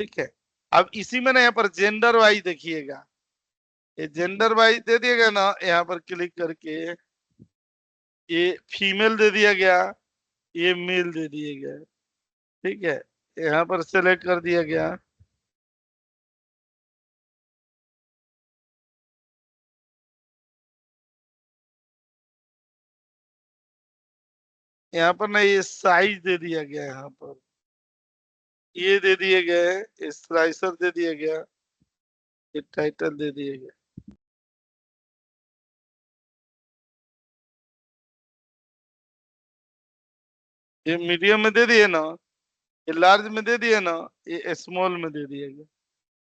ठीक है। अब इसी में ना यहाँ पर जेंडर वाइज देखिएगा, ये जेंडर वाइज दे दिएगा ना, यहाँ पर क्लिक करके ये फीमेल दे दिया गया, ये मेल दे दिए गए। ठीक है, यहाँ पर सेलेक्ट कर दिया गया। यहाँ पर ना ये साइज दे दिया गया, यहाँ पर ये दे दिए गए, स्लाइसर दे दिया गया, ये टाइटल दे दिए गए। ये मीडियम में दे दिए ना, ये लार्ज में दे दिया ना, ये स्मॉल में दे दिया गया,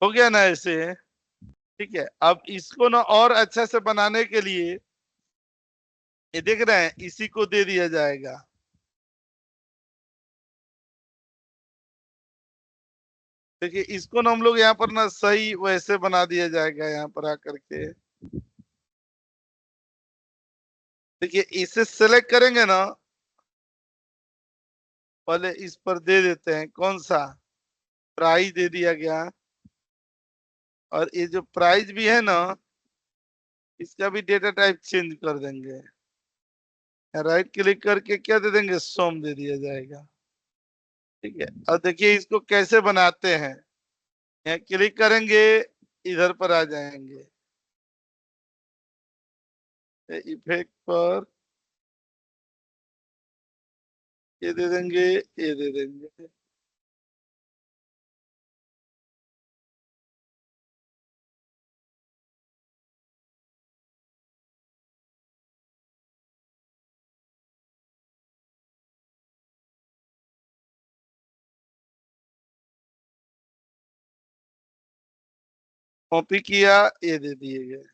हो गया ना ऐसे। ठीक है, अब इसको ना और अच्छा से बनाने के लिए ये देख रहे हैं, इसी को दे दिया जाएगा। देखिए इसको ना हम लोग यहाँ पर ना सही वैसे बना दिया जाएगा यहाँ पर आकर के। देखिए इसे सेलेक्ट करेंगे ना, पहले इस पर दे देते हैं कौन सा, प्राइस दे दिया गया। और ये जो प्राइस भी है ना, इसका भी डेटा टाइप चेंज कर देंगे। राइट क्लिक करके क्या दे देंगे, सोम दे दिया जाएगा। ठीक है, और देखिए इसको कैसे बनाते हैं, यहाँ क्लिक करेंगे, इधर पर आ जाएंगे, इफेक्ट पर ये दे देंगे, ये दे देंगे। कॉपी किया, ये दे दिए गए,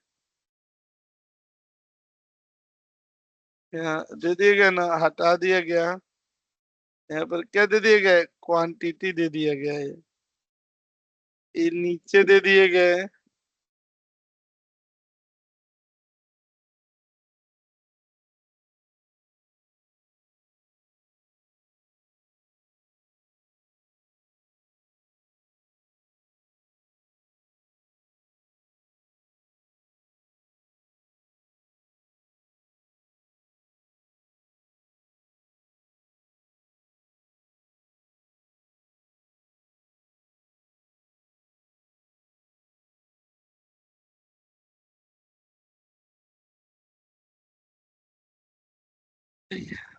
यहाँ दे दिए गए ना, हटा दिया गया। यहाँ पर क्या दे दिए गए, क्वांटिटी दे दिया गया है, ये नीचे दे दिए गए।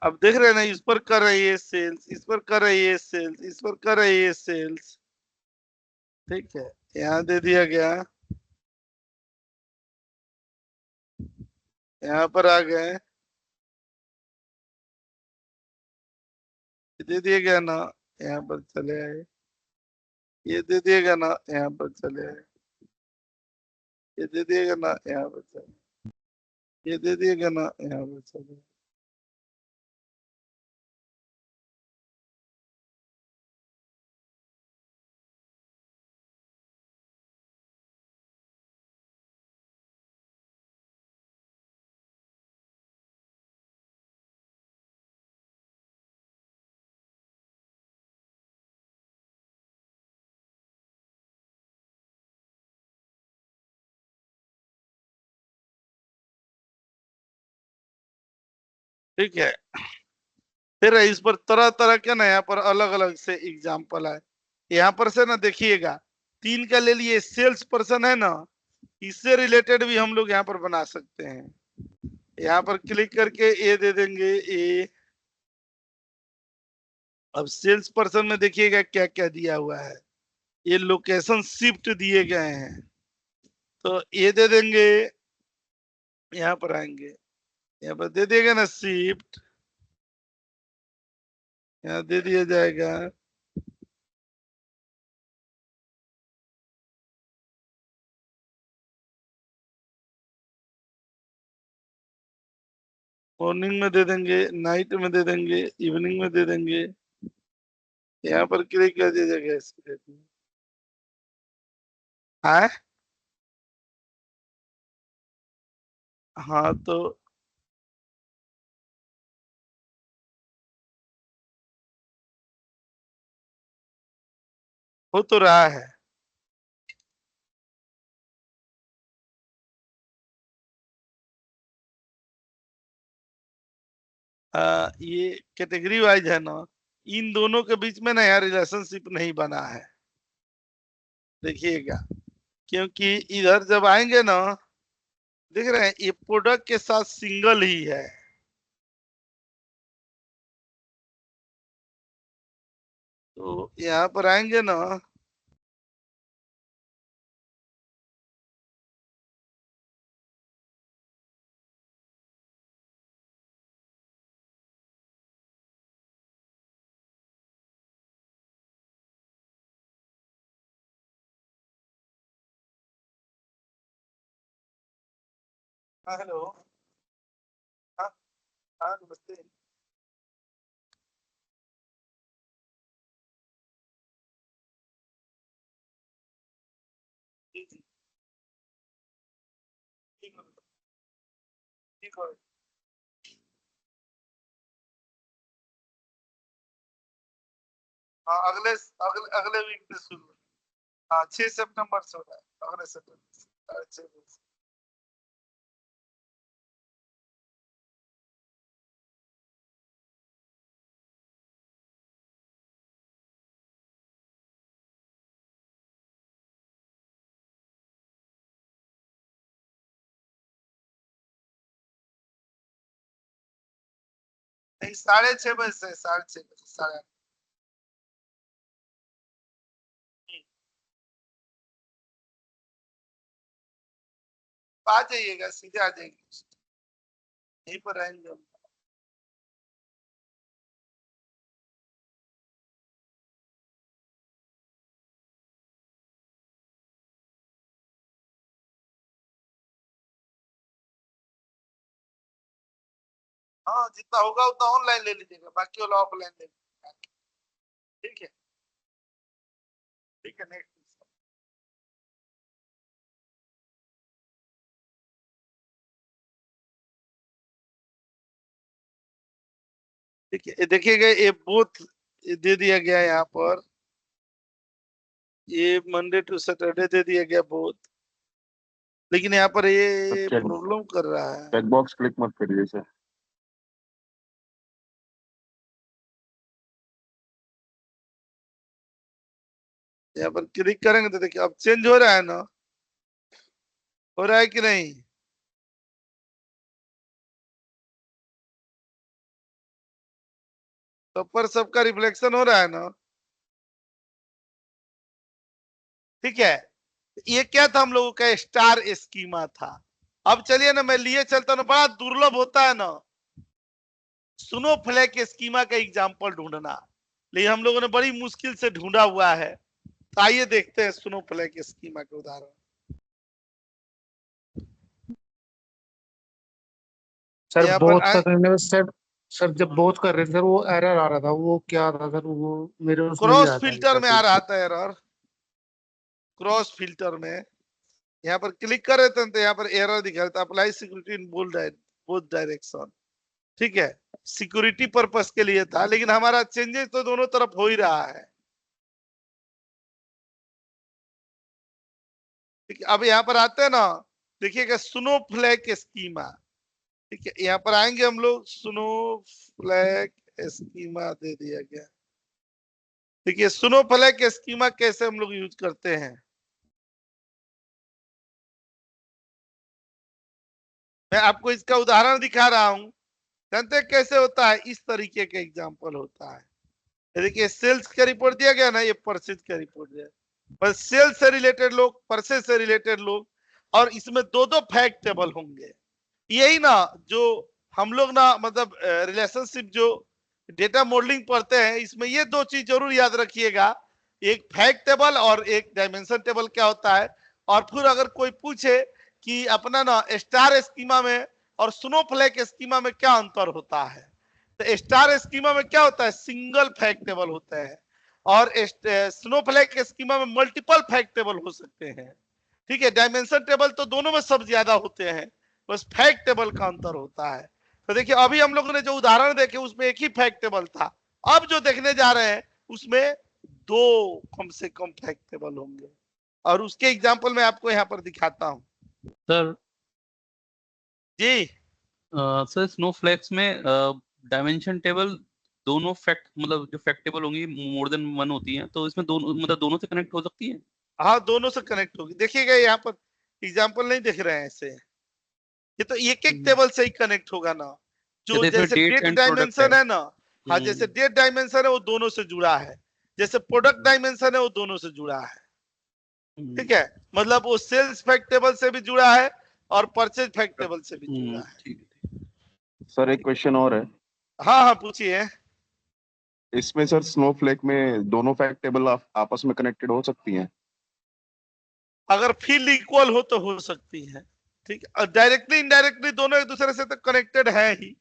अब देख रहे हैं ना, इस पर कर रही है सेल्स, इस पर कर रही है सेल्स, इस पर कर रही है सेल्स। ठीक है, यहाँ दे दिया गया, यहाँ पर आ गए, दे दिया गया ना, यहाँ पर चले आए, ये दे दिएगा ना, यहाँ पर चले आए, ये दे दिएगा ना, यहाँ पर चले, ये दे दिएगा ना, यहाँ पर चले। ठीक है, फिर इस पर तरह तरह के ना, यहाँ पर अलग अलग से एग्जाम्पल है। यहाँ पर से ना देखिएगा, 3 का ले लिए, सेल्स पर्सन है ना, इससे रिलेटेड भी हम लोग यहाँ पर बना सकते हैं। यहाँ पर क्लिक करके ये दे देंगे, ये अब सेल्स पर्सन में देखिएगा क्या क्या दिया हुआ है, ये लोकेशन शिफ्ट दिए गए हैं, तो ये दे देंगे। यहाँ पर आएंगे, यहाँ पर दे दिएगा ना शिफ्ट, यहाँ दे दिया जाएगा। मॉर्निंग में दे देंगे, नाइट में दे देंगे, इवनिंग में दे देंगे। यहाँ पर क्लिक कर दिया जाएगा इसके। हाँ हाँ, तो हो तो रहा है। ये कैटेगरी वाइज है ना, इन दोनों के बीच में ना यार रिलेशनशिप नहीं बना है, देखिएगा, क्योंकि इधर जब आएंगे ना, देख रहे हैं ये प्रोडक्ट के साथ सिंगल ही है, तो यहाँ पर आएंगे ना, हेलो। हाँ हाँ नमस्ते। जी जी ठीक हो ठीक हो। हाँ अगले अगले अगले वीक में शुरू। हाँ 6 सितंबर से हो रहा है, अगले सितंबर से 6:30 से। नहीं 6:30 बजे से 6:30 बजे 8:30। आ जाइएगा, सीधे आ जाएंगे, यहीं पर रहेंगे हम। हाँ जितना होगा उतना ऑनलाइन ले लीजिएगा, बाकी वाला ऑफलाइन ले लीजिएगा। ठीक है ठीक है नेक्स्ट। देखिए देखिएगा ये बोथ दे दिया गया है यहाँ पर, ये मंडे टू सैटरडे दे दिया गया बोथ, लेकिन यहाँ पर ये चेक प्रॉब्लम कर रहा है। चेक बॉक्स क्लिक मत करिए सर। यहाँ पर क्लिक करेंगे तो देखिए अब चेंज हो रहा है ना, हो रहा है कि नहीं? तो पर सबका रिफ्लेक्शन हो रहा है ना? ठीक है, ये क्या था, हम लोगों का स्टार स्कीमा था। अब चलिए ना मैं लिए चलता हूँ, बड़ा दुर्लभ होता है ना सुनो फ्लैग स्कीमा का एग्जाम्पल ढूंढना, लेकिन हम लोगों ने बड़ी मुश्किल से ढूंढा हुआ है। तो आइए देखते हैं सुनो फ्लैग स्कीमा के उदाहरण। सर यहाँ पर बोथ करने में सर जब बोथ कर रहे थे सर वो एरर आ रहा था, वो क्या था सर? वो मेरे उसमें नहीं क्रॉस आया था फिल्टर में आ रहा था एरर, क्रॉस फिल्टर में। यहाँ पर क्लिक कर रहे थे तो यहाँ पर एरर दिखा रहा था, apply security in both direction. ठीक है, सिक्योरिटी पर्पस के लिए था, लेकिन हमारा चेंजेस तो दोनों तरफ हो ही रहा है। ठीक है, अब यहाँ पर आते हैं ना, देखिएगा सुनो फ्लैग स्कीमा। ठीक है, यहाँ पर आएंगे हम लोग, सुनो फ्लैग स्कीमा दे दिया गया। देखिए सुनो फ्लैग स्कीमा कैसे हम लोग यूज करते हैं, मैं आपको इसका उदाहरण दिखा रहा हूं। जानते हैं कैसे होता है? इस तरीके का एग्जाम्पल होता है। देखिए सेल्स का रिपोर्ट दिया गया ना, ये परचेज का रिपोर्ट दिया, पर सेल्स से रिलेटेड लोग, परचेज से रिलेटेड लोग, और इसमें दो दो फैक्ट टेबल होंगे। यही ना जो हम लोग ना मतलब रिलेशनशिप जो डेटा मॉडलिंग पढ़ते हैं, इसमें ये दो चीज जरूर याद रखिएगा, एक फैक्ट टेबल और एक डायमेंशन टेबल क्या होता है। और फिर अगर कोई पूछे कि अपना ना स्टार स्कीमा में और स्नोफ्लेक स्कीमा में क्या अंतर होता है, तो स्टार स्कीमा में क्या होता है, सिंगल फैक्ट टेबल होता है, और स्नोफ्लेक स्कीमा में मल्टीपल फैक्ट टेबल हो सकते हैं। ठीक है, डायमेंशन टेबल तो दोनों में सब ज्यादा होते हैं, बस फैक्ट टेबल का अंतर होता है। तो देखिए अभी हम लोगों ने जो उदाहरण देखे उसमें एक ही फैक्ट टेबल था, अब जो देखने जा रहे हैं उसमें दो कम से कम फैक्ट टेबल होंगे, और उसके एग्जाम्पल मैं आपको यहाँ पर दिखाता हूँ। सर जी सर स्नोफ्लेक्स में डायमेंशन टेबल दोनों फैक्ट मतलब जो फैक्ट टेबल होंगी मोर देन वन होती हैं, तो इसमें दोनों मतलब दोनों से कनेक्ट हो सकती है। हाँ दोनों से कनेक्ट होगी, देखिएगा यहाँ पर एग्जाम्पल नहीं दिख रहे हैं ऐसे, ये तो एक एक टेबल से ही कनेक्ट होगा ना। जो जैसे इसमें जैसे डेट डेट एंड प्रोडक्ट है। डायमेंशन है ना, हाँ जैसे डेट डायमेंशन है वो दोनों से जुड़ा है, जैसे प्रोडक्ट डायमेंशन है वो दोनों से जुड़ा है। ठीक है, मतलब वो सेल्स फैक्ट टेबल से भी जुड़ा है और परचेज फैक्ट टेबल से भी जुड़ा है। ठीक है। सर एक क्वेश्चन और है, हाँ हाँ पूछिए। इसमें सर स्नोफ्लेक में दोनों फैक्ट टेबल आपस में कनेक्टेड हो सकती हैं? अगर फील्ड इक्वल हो तो हो सकती है, ठीक है, और डायरेक्टली इनडायरेक्टली दोनों एक दूसरे से तो कनेक्टेड है ही।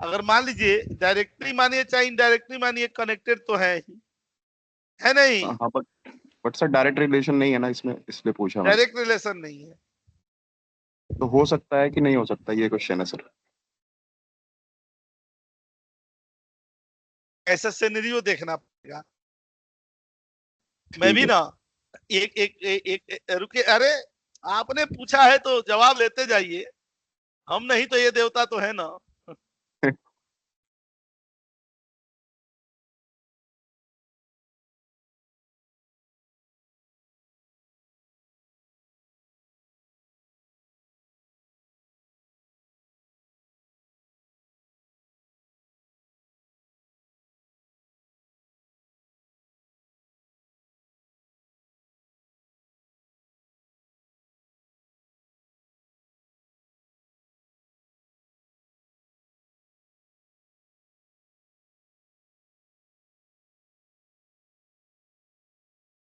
अगर मान लीजिए डायरेक्टली मानिए चाहे इनडायरेक्टली मानिए, कनेक्टेड तो है ही, है नहीं? हाँ बट सर डायरेक्ट रिलेशन नहीं है ना इसमें, इसलिए पूछा मैंने। डायरेक्ट रिलेशन नहीं है। तो हो सकता है कि नहीं हो सकता, ये क्वेश्चन है सर। ऐसा सिनेरियो देखना पड़ेगा। मैं ठीक भी है। ना एक रुके, अरे आपने पूछा है तो जवाब लेते जाइए, हम नहीं तो ये देवता तो है ना।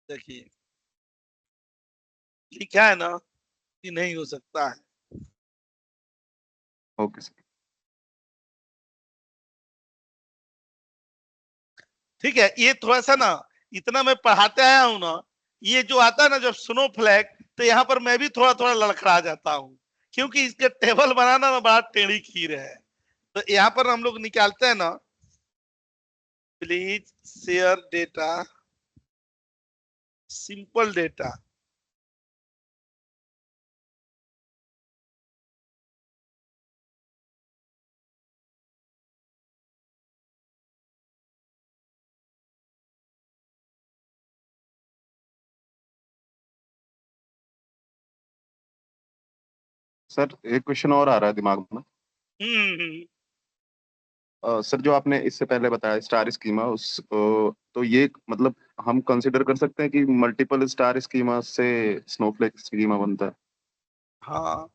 देखिए लिखा है ना कि नहीं हो सकता है। Okay sir. ठीक है, ये थोड़ा सा ना, इतना मैं पढ़ाते आया हूं ना, ये जो आता है ना जब स्नो फ्लैग, तो यहाँ पर मैं भी थोड़ा थोड़ा लड़खड़ा जाता हूँ, क्योंकि इसके टेबल बनाना ना बड़ा टेढ़ी खीर है। तो यहाँ पर हम लोग निकालते हैं ना, please share data, simple data. Sir एक क्वेश्चन और आ रहा है दिमाग में। हम्म। सर जो आपने इससे पहले बताया स्टार स्कीमा, तो ये मतलब हम कंसिडर कर सकते हैं कि मल्टीपल स्टार स्कीमा से स्नोफ्लेक स्कीमा बनता है। हाँ,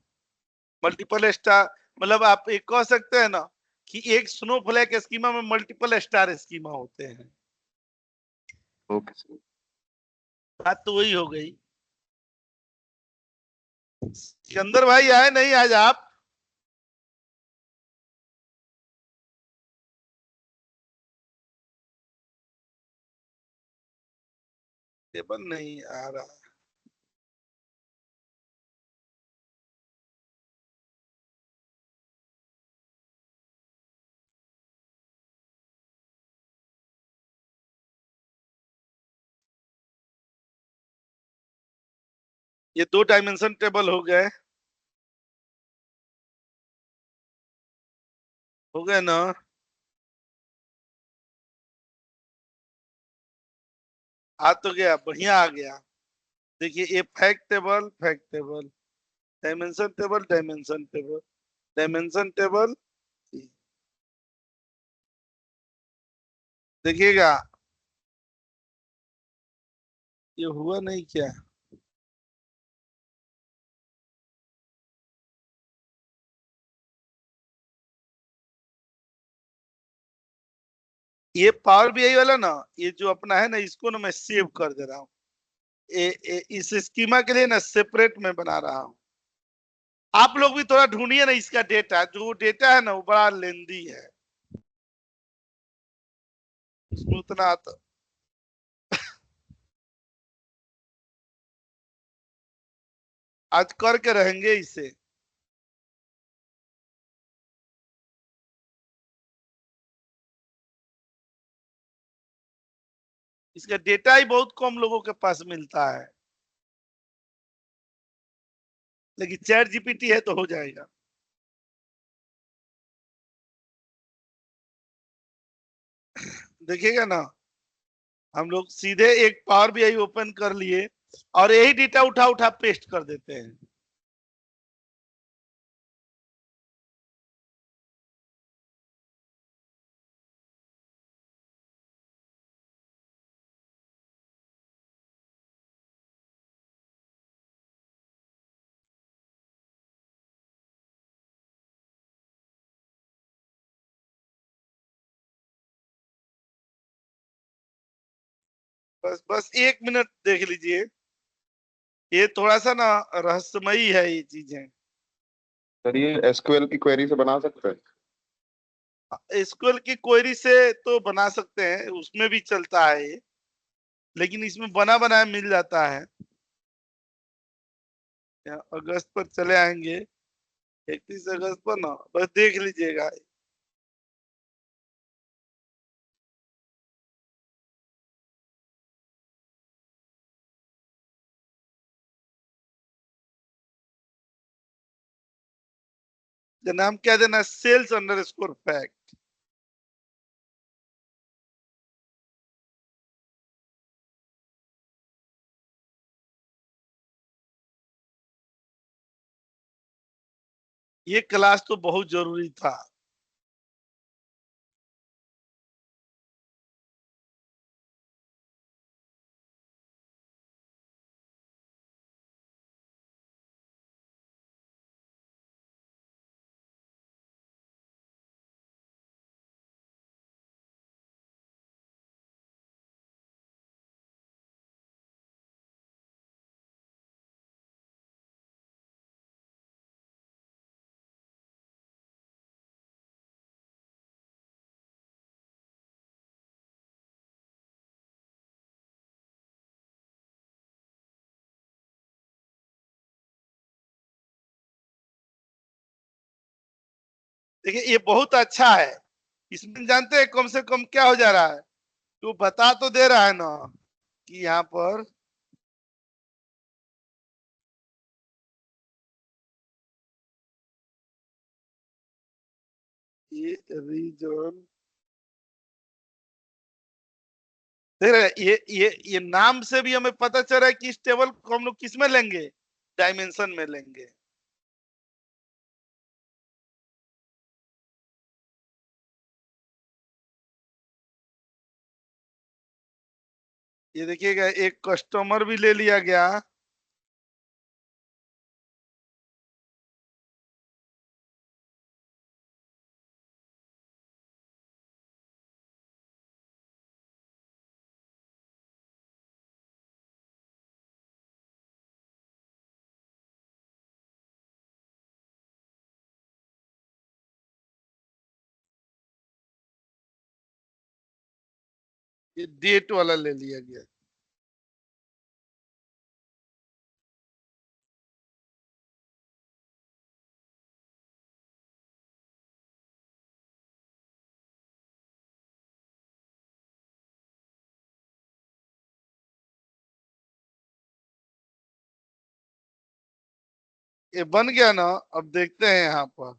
मल्टीपल स्टार, मतलब आप एक कह सकते हैं ना कि एक स्नोफ्लैक स्कीमा में मल्टीपल स्टार स्कीमा होते हैं। Okay sir. बात तो वही हो गई। सिकंदर भाई आए नहीं आज आप? टेबल नहीं आ रहा। ये 2 डायमेंशन टेबल हो गए ना? आ तो गया, बढ़िया आ गया। देखिए ये fact table, dimension table, dimension table, dimension table. देखिएगा, ये हुआ नहीं क्या? ये पावर बीआई वाला ना, ये जो अपना है ना, इसको ना मैं सेव कर दे रहा हूँ। इस स्कीमा के लिए ना सेपरेट में बना रहा हूँ। आप लोग भी थोड़ा ढूंढिए ना इसका डेटा, जो डेटा है ना वो बड़ा लेंदी है, उसमें उतना आता। आज करके रहेंगे इसे। इसका डेटा ही बहुत कम लोगों के पास मिलता है, लेकिन चैट जीपीटी है तो हो जाएगा। देखिएगा ना, हम लोग सीधे एक पावर बीआई ओपन कर लिए और यही डेटा उठा उठा पेस्ट कर देते हैं। बस बस 1 मिनट देख लीजिए, ये थोड़ा सा ना रहस्यमयी है ये चीजें। सर ये एसक्यूएल की क्वेरी से बना सकते हैं? एसक्यूएल की क्वेरी से तो बना सकते हैं, उसमें भी चलता है ये, लेकिन इसमें बना बनाया मिल जाता है। अगस्त पर चले आएंगे, 31 अगस्त पर ना, बस देख लीजिएगा। का नाम क्या देना, सेल्स अंडरस्कोर फैक्ट। ये क्लास तो बहुत जरूरी था। देखिए ये बहुत अच्छा है। इसमें जानते हैं कम से कम क्या हो जा रहा है, तो बता तो दे रहा है ना कि यहाँ पर ये रीजन, देख रहे हैं, ये नाम से भी हमें पता चल रहा है कि इस टेबल को हम लोग किस में लेंगे, डायमेंशन में लेंगे। ये देखिएगा एक कस्टमर भी ले लिया गया। ये डेट वाला ले लिया गया। ये बन गया ना, अब देखते हैं यहाँ पर,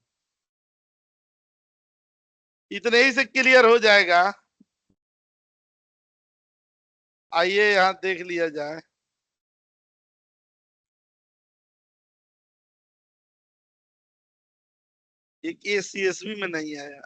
इतने ही से क्लियर हो जाएगा। आइए यहाँ देख लिया जाए। एक ये सीएसवी में नहीं आया।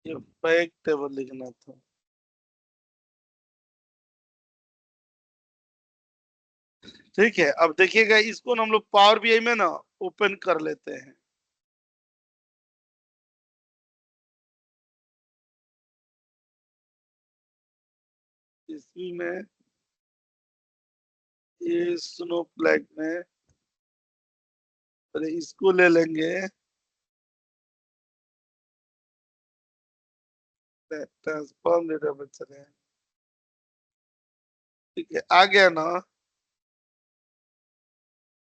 ये फैक्ट टेबल लिखना था। ठीक है, अब देखिएगा इसको ना हम लोग पावर बीआई में ना ओपन कर लेते हैं। इसमें ये स्नो फ्लैग में पहले इसको ले लेंगे। ट्रांसफॉर्म डेटा पर चले, ठीक है, आ गया ना,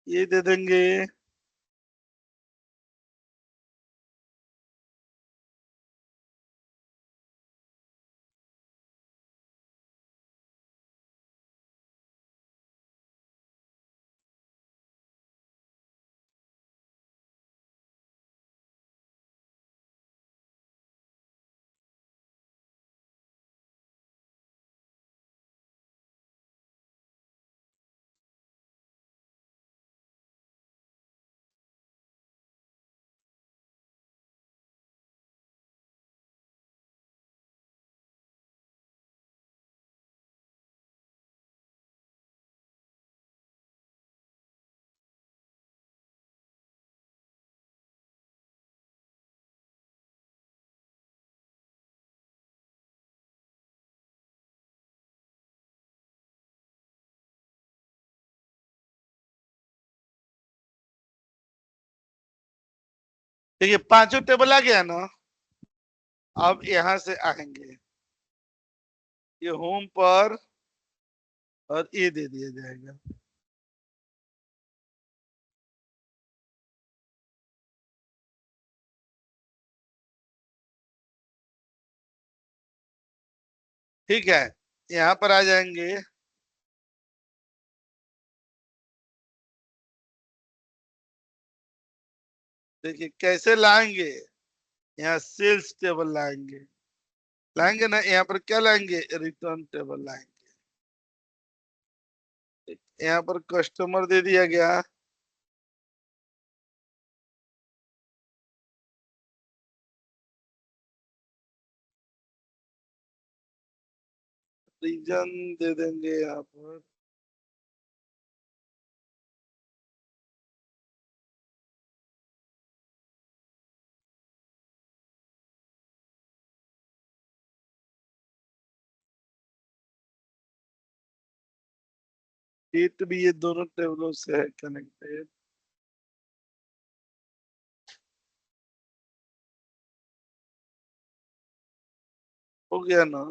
ये दे देंगे। देखिए पांचों टेबल आ गया ना। अब यहां से आएंगे, ये होम पर और ये दे दिया जाएगा। ठीक है, यहाँ पर आ जाएंगे। देखिए कैसे लाएंगे, यहाँ सेल्स टेबल लाएंगे, लाएंगे ना, यहाँ पर क्या लाएंगे, रिटर्न टेबल लाएंगे। यहाँ पर कस्टमर दे दिया गया, रीजन दे देंगे यहाँ पर। डेट भी ये दोनों टेबलों से है कनेक्टेड। हो गया ना।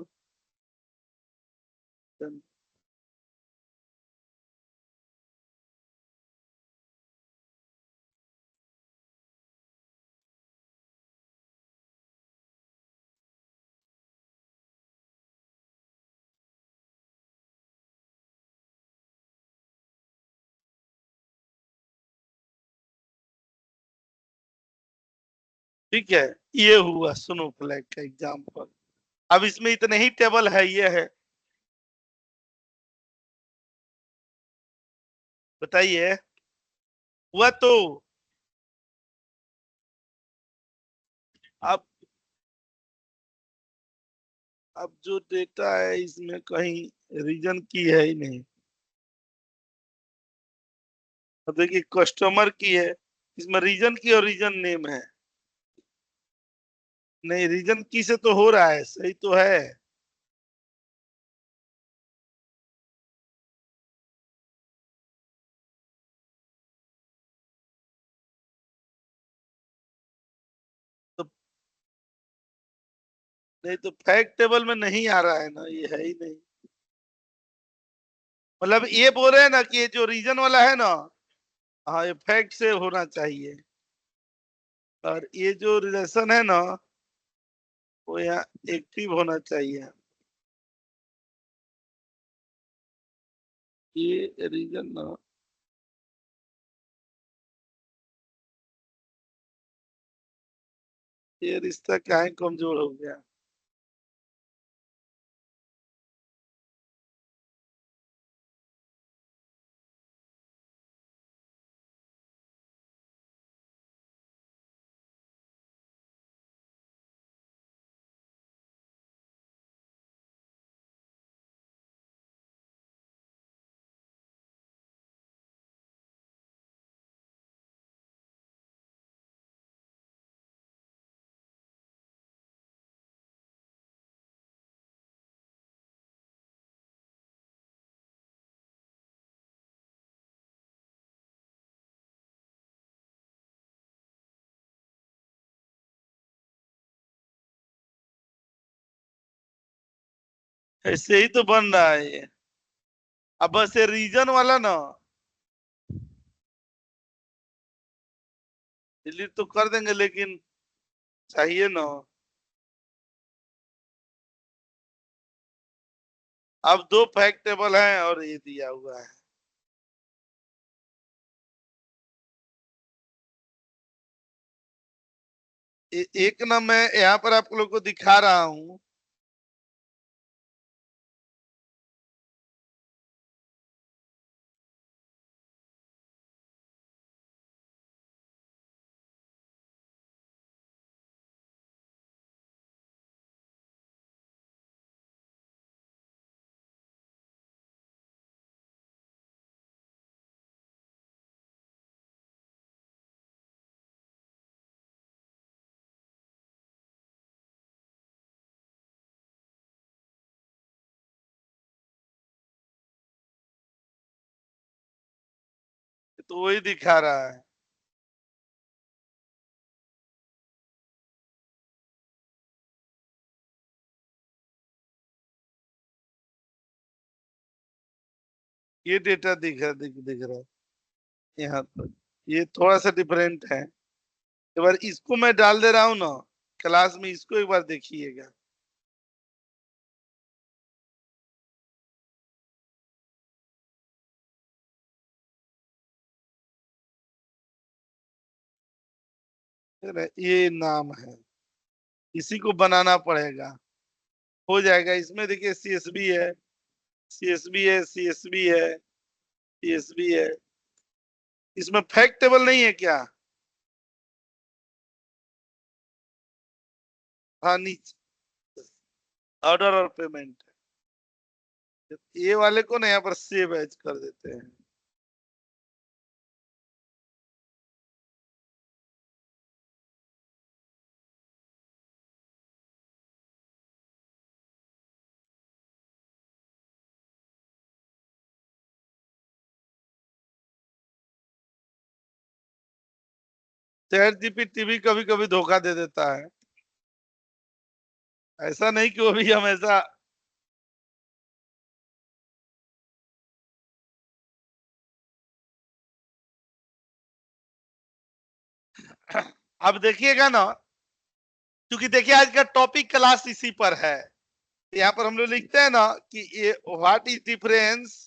ठीक है, ये हुआ स्नोफ्लैक का एग्जाम्पल। अब इसमें इतने ही टेबल है, ये है, बताइए हुआ तो। अब जो डेटा है इसमें कहीं रीजन की है ही नहीं। अब देखिए कस्टमर की है, इसमें रीजन की और रीजन नेम है। नहीं, रीजन की से तो हो रहा है, सही तो है। तो नहीं तो फैक्ट टेबल में नहीं आ रहा है ना, ये है ही नहीं। मतलब ये बोल रहे हैं ना कि ये जो रीजन वाला है ना, हाँ ये फैक्ट से होना चाहिए, और ये जो रिलेशन है ना वो यहाँ एक्टिव होना चाहिए। ये रीजन ना, ये रिश्ता क्या है कमजोर हो गया। ऐसे ही तो बन रहा है ये। अब बस ये रीजन वाला ना डिलीट तो कर देंगे, लेकिन चाहिए ना। अब दो फैक्ट टेबल हैं और ये दिया हुआ है। एक ना मैं यहाँ पर आप लोग को दिखा रहा हूँ। तो वही दिखा रहा है। ये डेटा दिख रहा है यहाँ पर, ये थोड़ा सा डिफरेंट है। एक बार इसको मैं डाल दे रहा हूँ ना क्लास में, इसको एक बार देखिएगा। ये नाम है, इसी को बनाना पड़ेगा, हो जाएगा। इसमें देखिए सीएसबी है, सीएसबी है, सीएसबी है, सीएसबी है। इसमें फैक्ट टेबल नहीं है क्या? हाँ नीचे ऑर्डर और पेमेंट, ये वाले को ना यहाँ पर सेव एज कर देते हैं। चैट जीपीटी भी कभी कभी धोखा दे देता है, ऐसा नहीं कि वो भी हमेशा। अब देखिएगा ना, क्योंकि देखिए आज का टॉपिक क्लास इसी पर है। यहाँ पर हम लोग लिखते हैं ना कि ये what is difference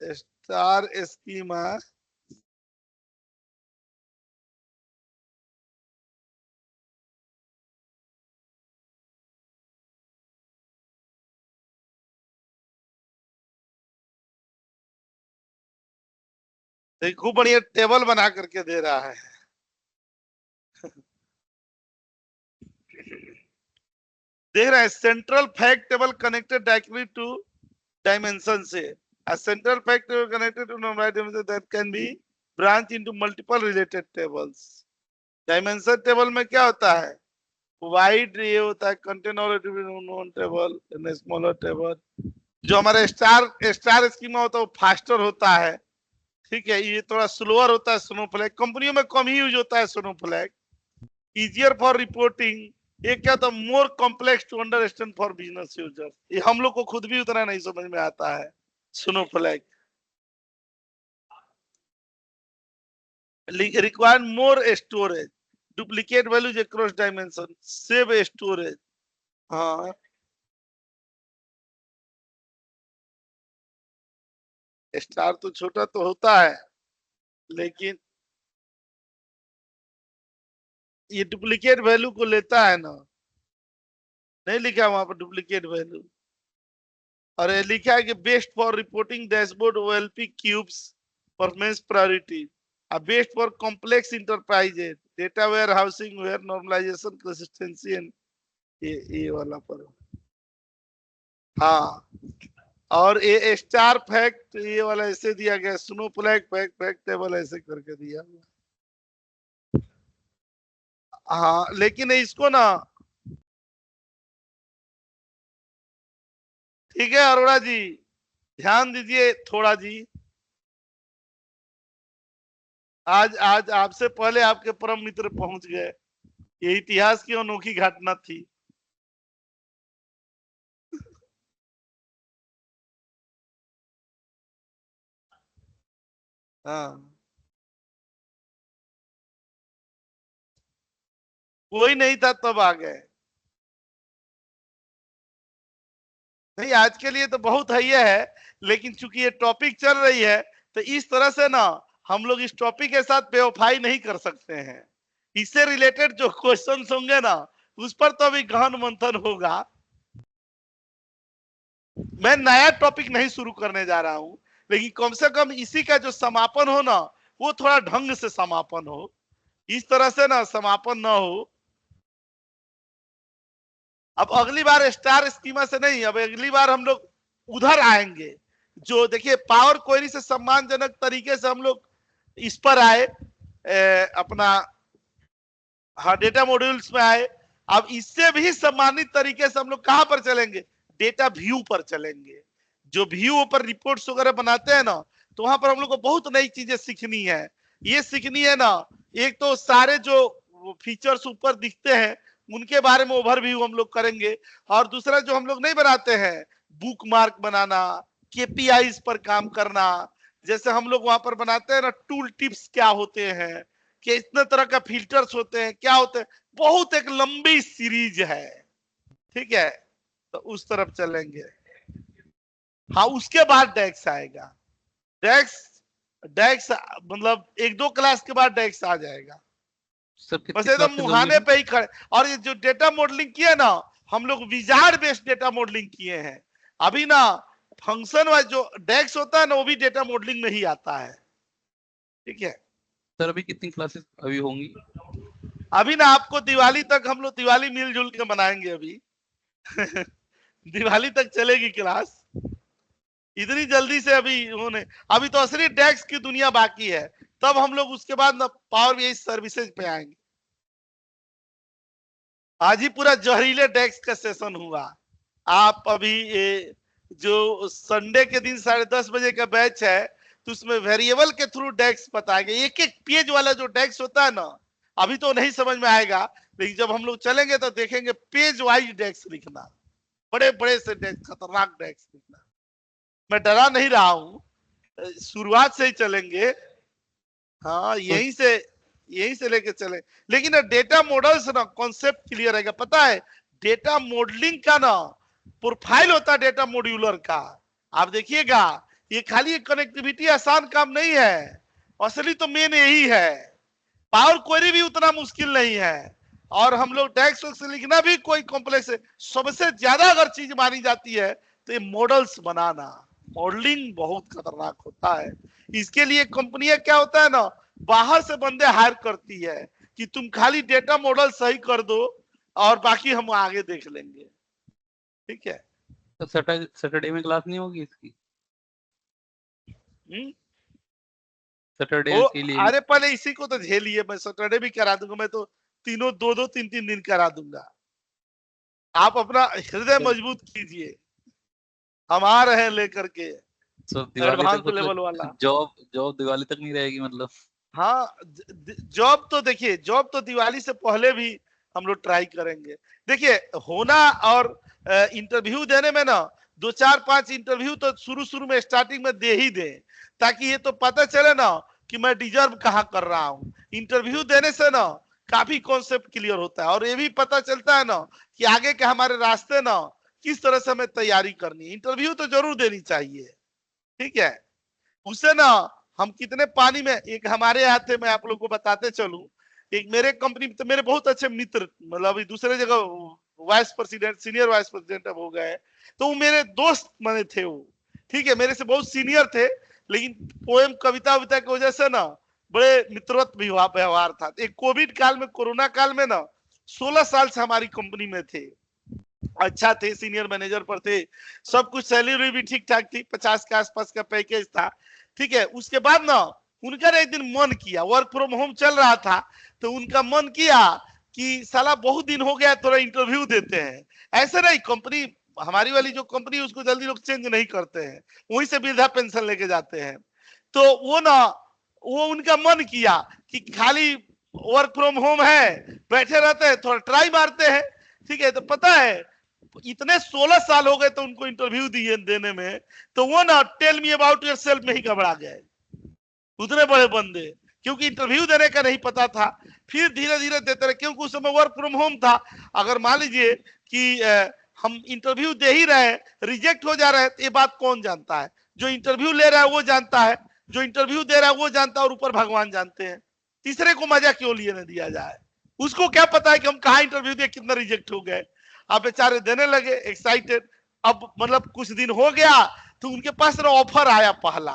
star schema खूब बढ़िया टेबल बना करके दे रहा है। देख रहे हैं, central fact table connected directly to dimension से, a central fact table connected to numeric dimension that can be branched into multiple related tables। Dimension table में क्या होता है, वाइड ये होता है कंटेंट और नोन टेबल, स्मॉलर टेबल। जो हमारे स्टार स्कीमा होता है वो फास्टर होता है, ठीक है, ये थोड़ा स्लोअर होता है। स्नोफ्लैक कंपनियों में कम ही यूज होता है स्नोफ्लैक। इजियर फॉर रिपोर्टिंग, ये क्या था, more complex to understand for business user, ये हम लोग को खुद भी उतना नहीं समझ में आता है snowflake. Require more storage, duplicate values across dimension, save storage. हाँ स्टार तो छोटा तो होता है, लेकिन ये डुप्लीकेट वैल्यू को लेता है ना, नहीं लिखा वहां पर डुप्लीकेट वैल्यू। और ये लिखा है कि best for reporting dashboard OLP cubes performance priority, best for complex enterprises data warehousing where normalization consistency and ये वाला पर। हाँ और ये स्टार फैक्ट ये वाला ऐसे दिया गया, स्नोफ्लैक फैक्ट टेबल ऐसे करके दिया हुआ। हाँ लेकिन इसको ना, ठीक है अरोड़ा जी ध्यान दीजिए थोड़ा जी। आज आज आपसे पहले आपके परम मित्र पहुंच गए, ये इतिहास की अनोखी घटना थी। हाँ कोई नहीं था तब आ गए। नहीं आज के लिए तो बहुत है ये है, लेकिन चूंकि ये टॉपिक चल रही है तो इस तरह से ना हम लोग इस टॉपिक के साथ बेवफाई नहीं कर सकते हैं। इससे रिलेटेड जो क्वेश्चंस होंगे ना उस पर तो अभी गहन मंथन होगा। मैं नया टॉपिक नहीं शुरू करने जा रहा हूं, लेकिन कम से कम इसी का जो समापन हो ना वो थोड़ा ढंग से समापन हो, इस तरह से ना समापन ना हो। अब अगली बार स्टार स्कीमा से नहीं, अब अगली बार हम लोग उधर आएंगे। जो देखिए पावर क्वेरी से सम्मानजनक तरीके से हम लोग इस पर आए, अपना हाँ डेटा मॉड्यूल्स में आए। अब इससे भी सम्मानित तरीके से हम लोग कहां पर चलेंगे, डेटा व्यू पर चलेंगे। जो व्यू पर रिपोर्ट्स वगैरह बनाते हैं ना, तो वहां पर हम लोग को बहुत नई चीजें सीखनी है। ये सीखनी है ना, एक तो सारे जो फीचर्स ऊपर दिखते हैं उनके बारे में ओवरव्यू हम लोग करेंगे। और दूसरा जो हम लोग नहीं बनाते हैं, बुक मार्क बनाना, केपीआईज पर काम करना, जैसे हम लोग वहां पर बनाते हैं ना, टूल टिप्स क्या होते हैं, कि इतने तरह का फिल्टर्स होते हैं, क्या होते हैं, बहुत एक लंबी सीरीज है। ठीक है, तो उस तरफ चलेंगे। हाँ, उसके बाद डेक्स आएगा। डेक्स मतलब 1-2 क्लास के बाद डेक्स आ जाएगा। सर बस कितनी एकदम क्लासेस मुहाने होंगी? पे ही खड़े। और ये जो डेटा मॉडलिंग किए ना, हम लोग विजार्ड बेस्ड डेटा मॉडलिंग किए हैं। अभी ना फंक्शन वाइज जो डेक्स होता है ना, वो भी डेटा मॉडलिंग में ही आता है। ठीक है, सर अभी कितनी क्लासेस अभी होंगी? अभी ना आपको दिवाली तक, हम लोग दिवाली मिलजुल के मनाएंगे अभी। दिवाली तक चलेगी क्लास, इतनी जल्दी से अभी होने, अभी तो असली डेक्स की दुनिया बाकी है। तब हम लोग उसके बाद ना पावर बीआई सर्विसेज पे आएंगे। आज ही पूरा जहरीले डेक्स का सेशन हुआ। आप अभी जो संडे के दिन 10:30 बजे का बैच है, तो उसमें वेरिएबल के थ्रू डेक्स बताएंगे। एक एक पेज वाला जो डेक्स होता है ना, अभी तो नहीं समझ में आएगा, लेकिन जब हम लोग चलेंगे तो देखेंगे पेज वाइज डेक्स लिखना, बड़े बड़े से डेक्स, खतरनाक डेक्स लिखना। मैं डरा नहीं रहा हूं, शुरुआत से ही चलेंगे। हाँ, यहीं से लेके चले। लेकिन डेटा मॉडल्स ना कॉन्सेप्ट क्लियर रहेगा। पता है, डेटा मॉडलिंग का ना प्रोफाइल होता है डेटा मॉड्यूलर का। आप देखिएगा, ये खाली कनेक्टिविटी आसान काम नहीं है, असली तो मेन यही है। पावर क्वेरी भी उतना मुश्किल नहीं है, और हम लोग डेक्स से लिखना भी कोई कॉम्प्लेक्स है। सबसे ज्यादा अगर चीज मानी जाती है तो ये मॉडल्स बनाना, मॉडलिंग बहुत खतरनाक होता है। इसके लिए कंपनियां क्या होता है ना, बाहर से बंदे हायर करती है कि तुम खाली डेटा मॉडल सही कर दो और बाकी हम आगे देख लेंगे। ठीक है। तो सैटरडे में क्लास नहीं होगी इसकी? सैटरडे ओ, के लिए भी? अरे पहले इसी को तो झेलिए, मैं सैटरडे भी करा दूंगा। मैं तो तीनों 2-2 3-3 दिन करा दूंगा। आप अपना हृदय मजबूत कीजिए, हम आ रहे हैं लेकर के सर दिवाली तक एडवांस लेवल मतलब वाला। जॉब दिवाली तक नहीं रहेगी मतलब? हाँ, जॉब तो देखिए, जॉब तो दिवाली से पहले भी हम लोग ट्राई करेंगे। देखिए, होना और इंटरव्यू देने में ना 2-4-5 इंटरव्यू तो शुरू शुरू में स्टार्टिंग में दे ही दे, ताकि ये तो पता चले ना कि मैं डिजर्व कहाँ कर रहा हूँ। इंटरव्यू देने से ना काफी कॉन्सेप्ट क्लियर होता है, और ये भी पता चलता है ना कि आगे के हमारे रास्ते ना किस तरह से हमें तैयारी करनी है। इंटरव्यू तो जरूर देनी चाहिए। ठीक है, उससे ना हम कितने पानी में, एक हमारे यहाँ थे, मैं आप लोग को बताते चलूं। एक मेरे कंपनी तो मेरे बहुत अच्छे मित्र, मतलब अभी दूसरे जगह vice president, senior vice president अब हो गए, तो वो मेरे दोस्त माने थे वो। ठीक है, मेरे से बहुत सीनियर थे, लेकिन पोएम कविता विता की वजह से ना बड़े मित्रवत भी व्यवहार था। एक कोविड काल में, कोरोना काल में ना 16 साल से हमारी कंपनी में थे, अच्छा थे, सीनियर मैनेजर पर थे, सब कुछ, सैलरी भी ठीक ठाक थी, 50 के आसपास का पैकेज था। ठीक है, उसके बाद ना उनका एक दिन मन किया, वर्क फ्रॉम होम चल रहा था, तो उनका मन किया कि साला बहुत दिन हो गया, थोड़ा इंटरव्यू देते हैं। ऐसे नहीं, कंपनी हमारी वाली जो कंपनी उसको जल्दी लोग चेंज नहीं करते हैं, वहीं से वृद्धा पेंशन लेके जाते हैं। तो वो उनका मन किया कि खाली वर्क फ्रॉम होम है, बैठे रहते हैं, थोड़ा ट्राई मारते हैं। ठीक है, तो पता है इतने 16 साल हो गए तो उनको इंटरव्यू दिए देने में, तो वो ना टेल मी अबाउट योरसेल्फ में ही घबरा गए, उतने बड़े बंदे, क्योंकि इंटरव्यू देने का नहीं पता था। फिर धीरे धीरे देते रहे, क्योंकि उस समय वर्क फ्रॉम होम था। अगर मान लीजिए कि हम इंटरव्यू दे ही रहे, रिजेक्ट हो जा रहे हैं, तो ये बात कौन जानता है? जो इंटरव्यू ले रहा है वो जानता है, जो इंटरव्यू दे रहा है वो जानता है, और ऊपर भगवान जानते हैं। तीसरे को मजा क्यों लिए न दिया जाए? उसको क्या पता है कि हम कहाँ इंटरव्यू दिए, कितना रिजेक्ट हो गए। आप बेचारे देने लगे एक्साइटेड। अब मतलब कुछ दिन हो गया तो उनके पास ना ऑफर आया पहला।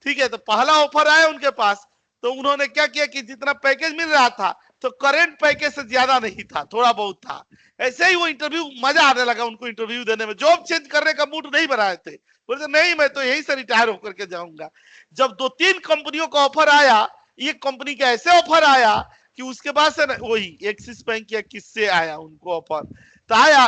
ठीक है, तो पहला ऑफर आया उनके पास, तो उन्होंने क्या किया कि जितना पैकेज मिल रहा था तो करंट पैकेज से ज्यादा नहीं था, थोड़ा बहुत था। ऐसे ही वो इंटरव्यू, मजा आने लगा उनको इंटरव्यू देने में, जॉब चेंज करने का मूड नहीं बनाए थे। बोलते नहीं, मैं तो यहीं से रिटायर होकर के जाऊंगा। जब 2-3 कंपनियों का ऑफर आया, एक कंपनी का ऐसे ऑफर आया कि उसके बाद से ना वही एक्सिस बैंक या किससे आया उनको ऑफर, तो आया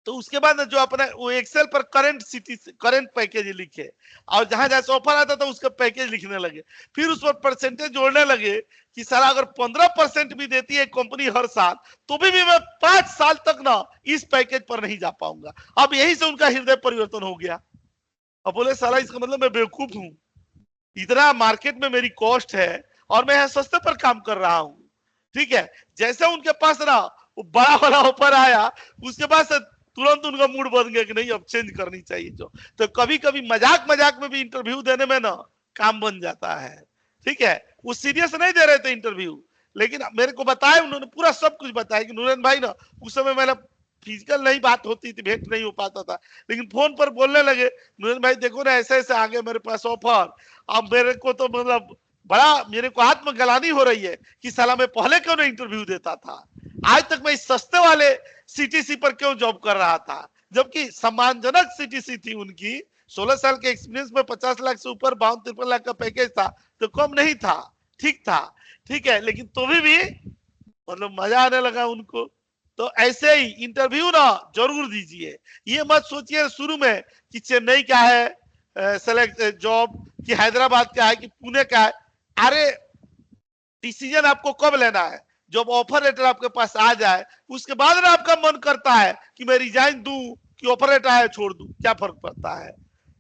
तो उसके बाद जो अपना वो एक्सेल पर करंट पैकेज लिखे और जहां जहां ऑफर आता था उसका पैकेज लिखने लगे, फिर उस पर परसेंटेज जोड़ने लगे कि सारा अगर 15% भी देती है कंपनी हर साल तो भी मैं 5 साल तक ना इस पैकेज पर नहीं जा पाऊंगा। अब यही से उनका हृदय परिवर्तन हो गया। अब बोले साला इसका मतलब मैं बेवकूफ हूं, इतना मार्केट में मेरी कॉस्ट है और मैं यहाँ सस्ते पर काम कर रहा हूं। ठीक है, जैसे उनके पास ना वो बड़ा वाला ऑफर आया उसके बाद तुरंत उनका मूड बन गया कि नहीं अब चेंज करनी चाहिए जो। तो कभी कभी मजाक मजाक में भी इंटरव्यू देने में ना काम बन जाता है। ठीक है, वो सीरियस नहीं दे रहे थे इंटरव्यू, लेकिन मेरे को बताया उन्होंने, पूरा सब कुछ बताया कि नूरन भाई ना उस समय मेरा फिजिकल नहीं बात होती थी, भेंट नहीं हो पाता था, लेकिन फोन पर बोलने लगे नूरन भाई देखो ना ऐसे ऐसे आ गए मेरे पास ऑफर। अब मेरे को तो मतलब बड़ा मेरे को आत्मग्लानि हो रही है कि साला मैं पहले क्यों नहीं इंटरव्यू देता था, आज तक मैं इस सस्ते वाले सीटीसी पर क्यों जॉब कर रहा था, जबकि सम्मानजनक सीटीसी थी उनकी। 16 साल के एक्सपीरियंस में 50 लाख से ऊपर 52-53 लाख का पैकेज था, तो कम नहीं था, ठीक था। ठीक है, लेकिन तो भी मतलब मजा आने लगा उनको। तो ऐसे ही इंटरव्यू ना जरूर दीजिए, ये मत सोचिए शुरू में कि चेन्नई का है सेलेक्ट जॉब, कि हैदराबाद का है, कि पुणे का है। अरे डिसीजन आपको कब लेना है, जब ऑफर लेटर आपके पास आ जाए उसके बाद ना आपका मन करता है कि मैं रिजाइन दूं कि ऑफर लेटर आया छोड़ दूं, क्या फर्क पड़ता है।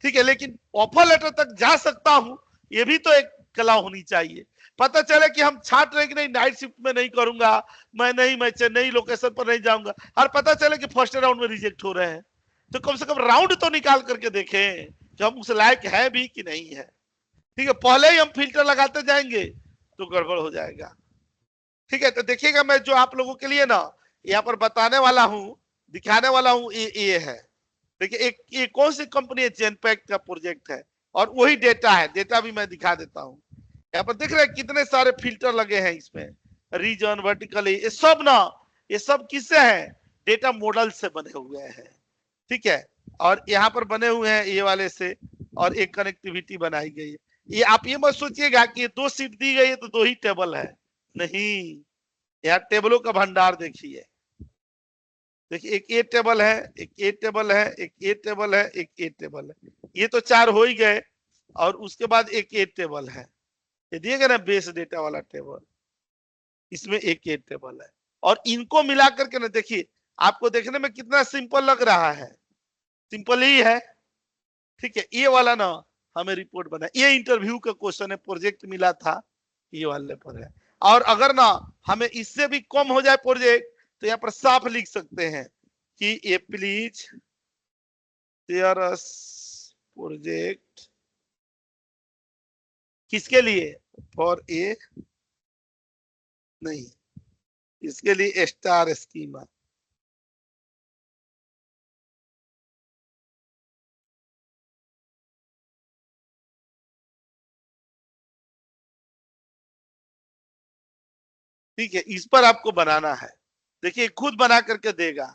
ठीक है, लेकिन ऑफर लेटर तक जा सकता हूं ये भी तो एक कला होनी चाहिए। पता चले कि हम छाट रहे कि नहीं नाइट शिफ्ट में नहीं करूंगा, मैं चेन्नई लोकेशन पर नहीं जाऊंगा, और पता चले कि फर्स्ट राउंड में रिजेक्ट हो रहे हैं, तो कम से कम राउंड तो निकाल करके देखें कि हम उस लायक है भी कि नहीं है। ठीक है, पहले ही हम फिल्टर लगाते जाएंगे तो गड़बड़ हो जाएगा। ठीक है, तो देखिएगा मैं जो आप लोगों के लिए ना यहाँ पर बताने वाला हूँ, दिखाने वाला हूँ, ये है। देखिए एक ये कौन सी कंपनी है, जेनपैक्ट का प्रोजेक्ट है और वही डेटा है, डेटा भी मैं दिखा देता हूँ। यहाँ पर देख रहे हैं कितने सारे फिल्टर लगे हैं इसमें, रीजन, वर्टिकली, ये सब ना ये सब किससे है, डेटा मॉडल से बने हुए हैं। ठीक है, और यहाँ पर बने हुए हैं ये वाले से, और एक कनेक्टिविटी बनाई गई है। ये आप ये मत सोचिएगा कि 2 सीट दी गई है तो 2 ही टेबल है, नहीं, यहाँ टेबलों का भंडार देखिए। देखिए एक ए टेबल है, एक ए टेबल है, एक ए टेबल है, एक ए टेबल है, ये तो 4 हो ही गए, और उसके बाद एक ए टेबल है, ये दिए गए ना बेस डेटा वाला टेबल, इसमें एक ए टेबल है, और इनको मिला करके ना देखिए आपको देखने में कितना सिंपल लग रहा है, सिंपल ही है। ठीक है, ये वाला ना हमें रिपोर्ट बना, ये इंटरव्यू का क्वेश्चन है, प्रोजेक्ट मिला था ये वाले पर है। और अगर ना हमें इससे भी कम हो जाए प्रोजेक्ट तो यहाँ पर साफ लिख सकते हैं कि ये प्लीज शेयर अस प्रोजेक्ट, किसके लिए, फॉर ए नहीं, इसके लिए स्टार स्कीमा। ठीक है, इस पर आपको बनाना है, देखिए खुद बना करके देगा।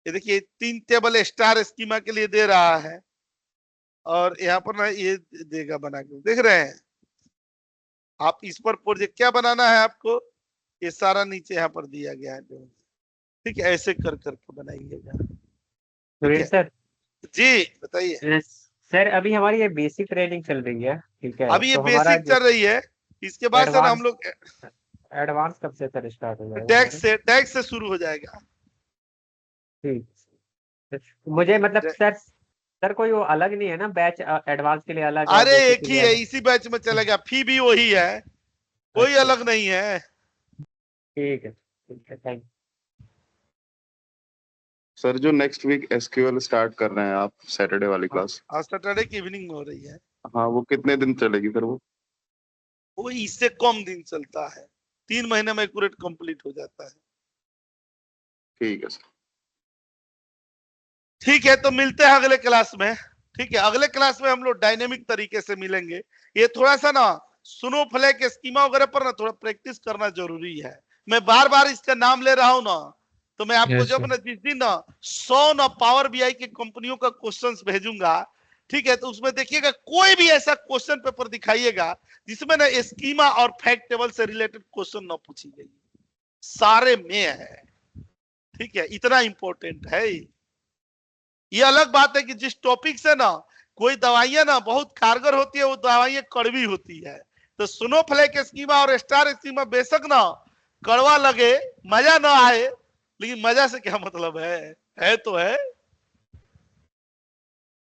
ये देखिए 3 टेबल स्टार स्कीमा के लिए दे रहा है, और यहाँ पर ना ये देगा बना के, देख रहे हैं आप। इस पर प्रोजेक्ट क्या बनाना है आपको, ये सारा नीचे यहाँ पर दिया गया है। ठीक है, ऐसे कर करके बनाइएगा। सुरेश सर जी बताइए। सर अभी हमारी ये बेसिक ट्रेनिंग चल रही है, ठीक है, अभी ये तो हमारा बेसिक चल रही है, इसके बाद सर हम लोग एडवांस कब से सर स्टार्ट हो जाएगा? डेक्स से शुरू हो जाएगा। ठीक, मुझे मतलब सर कोई वो अलग नहीं है ना बैच, एडवांस के लिए अलग? अरे एक ही है, इसी बैच में चलेगा, फी भी वही है, कोई अच्छा, अलग नहीं है। ठीक है थैंक यू। सर जो नेक्स्ट वीक एसक्यूएल स्टार्ट कर रहे हैं आप, सैटरडे वाली क्लास, आज सैटरडे की इवनिंग में हो रही है। हाँ वो कितने दिन चलेगी फिर वो इससे कम दिन चलता है, 3 महीने में एक्यूरेट कंप्लीट हो जाता है। ठीक है सर। ठीक है, तो मिलते हैं अगले क्लास में। ठीक है, अगले क्लास में हम लोग डायनेमिक तरीके से मिलेंगे। ये थोड़ा सा ना स्नोफ्लेक स्कीमा वगैरह पर ना थोड़ा प्रैक्टिस करना जरूरी है। मैं बार बार इसका नाम ले रहा हूं ना, तो मैं आपको जब ना जिस दिन ना 100 ना पावर बीआई की कंपनियों का क्वेश्चंस भेजूंगा, ठीक है, तो उसमें देखिएगा कोई भी ऐसा क्वेश्चन पेपर दिखाइएगा जिसमें ना स्कीमा और फैक्ट टेबल से रिलेटेड क्वेश्चन ना पूछी गई, सारे में है। ठीक है, इतना इंपॉर्टेंट है। ये अलग बात है कि जिस टॉपिक से ना कोई दवाइयां ना बहुत कारगर होती है, वो दवाइयां कड़वी होती है। तो स्नोफ्लेक स्कीमा और स्टार स्कीमा बेशक ना कड़वा लगे, मजा ना आए, लेकिन मजा से क्या मतलब है तो है।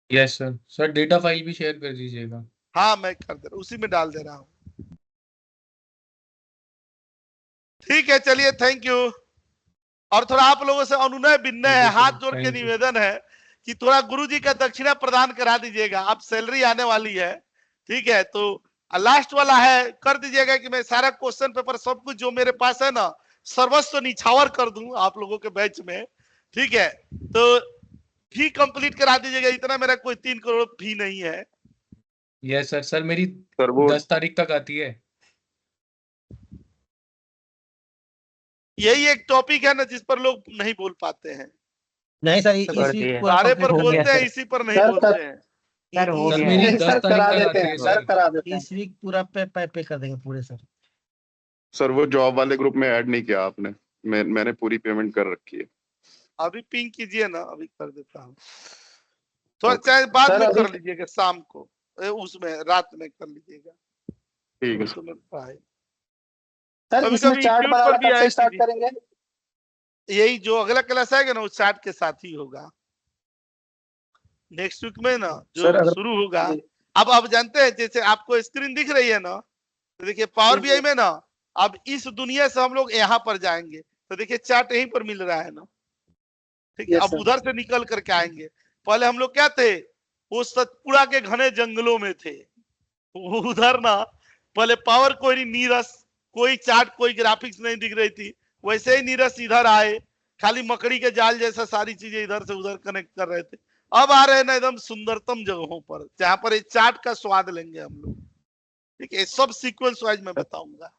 Yes sir. Sir data file भी शेयर कर दीजिएगा। हाँ मैं कर दे रहा हूं, उसी में डाल दे रहा हूं। ठीक है, चलिए, थैंक यू। और थोड़ा आप लोगों से अनुनय विनय है, हाथ जोड़ के निवेदन है कि थोड़ा गुरुजी का दक्षिणा प्रदान करा दीजिएगा। अब सैलरी आने वाली है, ठीक है, तो लास्ट वाला है, कर दीजिएगा कि मैं सारा क्वेश्चन पेपर सब कुछ जो मेरे पास है ना सर्वस्व निछावर कर दूं आप लोगों के बैच में, ठीक है। तो फी कंप्लीट करा दीजिएगा, इतना मेरा कोई 3 करोड़ फी नहीं है। Yes sir. सर मेरी सर वो 10 तारीख तक आती है। यही एक टॉपिक है ना जिस पर लोग नहीं बोल पाते हैं, नहीं सर, कर इस वीक दिए। पूरा सारे पर कंप्लीट हो गया बोलते हैं, सर। इसी पर नहीं सर, बोलते हैं। सर हो सर गया मेरी है। 10 सर तारीख करा तक देते आती हैं, है सर सर। करा देते हैं। इस वीक पूरा पे कर देंगे पूरे सर। सर वो जॉब वाले ग्रुप में ऐड नहीं किया आपने। मैंने पूरी पेमेंट कर रखी है। अभी पिंग कीजिए ना, अभी कर देता हूँ। तो ओके। चाहे बाद सर में अभी कर लीजिएगा, शाम को उसमें रात में कर लीजिएगा। ठीक है तो मैं पाए सर कभी इसमें कभी चार्ट यूट्यूब बनाना पर भी कब से आए स्टार्ट सीधी, करेंगे? यही जो अगला क्लास आएगा ना उस चार्ट के साथ ही होगा। नेक्स्ट वीक में ना जो सर अगर शुरू होगा। जी, अब जानते हैं, जैसे आपको स्क्रीन दिख रही है ना, तो देखिए पावर बीआई में ना अब इस दुनिया से हम लोग यहाँ पर जाएंगे, तो देखिए चार्ट यहीं पर मिल रहा है ना, ठीक है। यस अब सर। उधर से निकल करके आएंगे। पहले हम लोग क्या थे, वो सतपुड़ा के घने जंगलों में थे। उधर ना पहले पावर कोई नहीं, नीरस, कोई चार्ट कोई ग्राफिक्स नहीं दिख रही थी। वैसे ही नीरस इधर आए, खाली मकड़ी के जाल जैसा सारी चीजें इधर से उधर कनेक्ट कर रहे थे। अब आ रहे हैं ना एकदम सुंदरतम जगहों पर, जहां पर इस चार्ट का स्वाद लेंगे हम लोग, ठीक है। सब सीक्वेंस वाइज मैं बताऊंगा,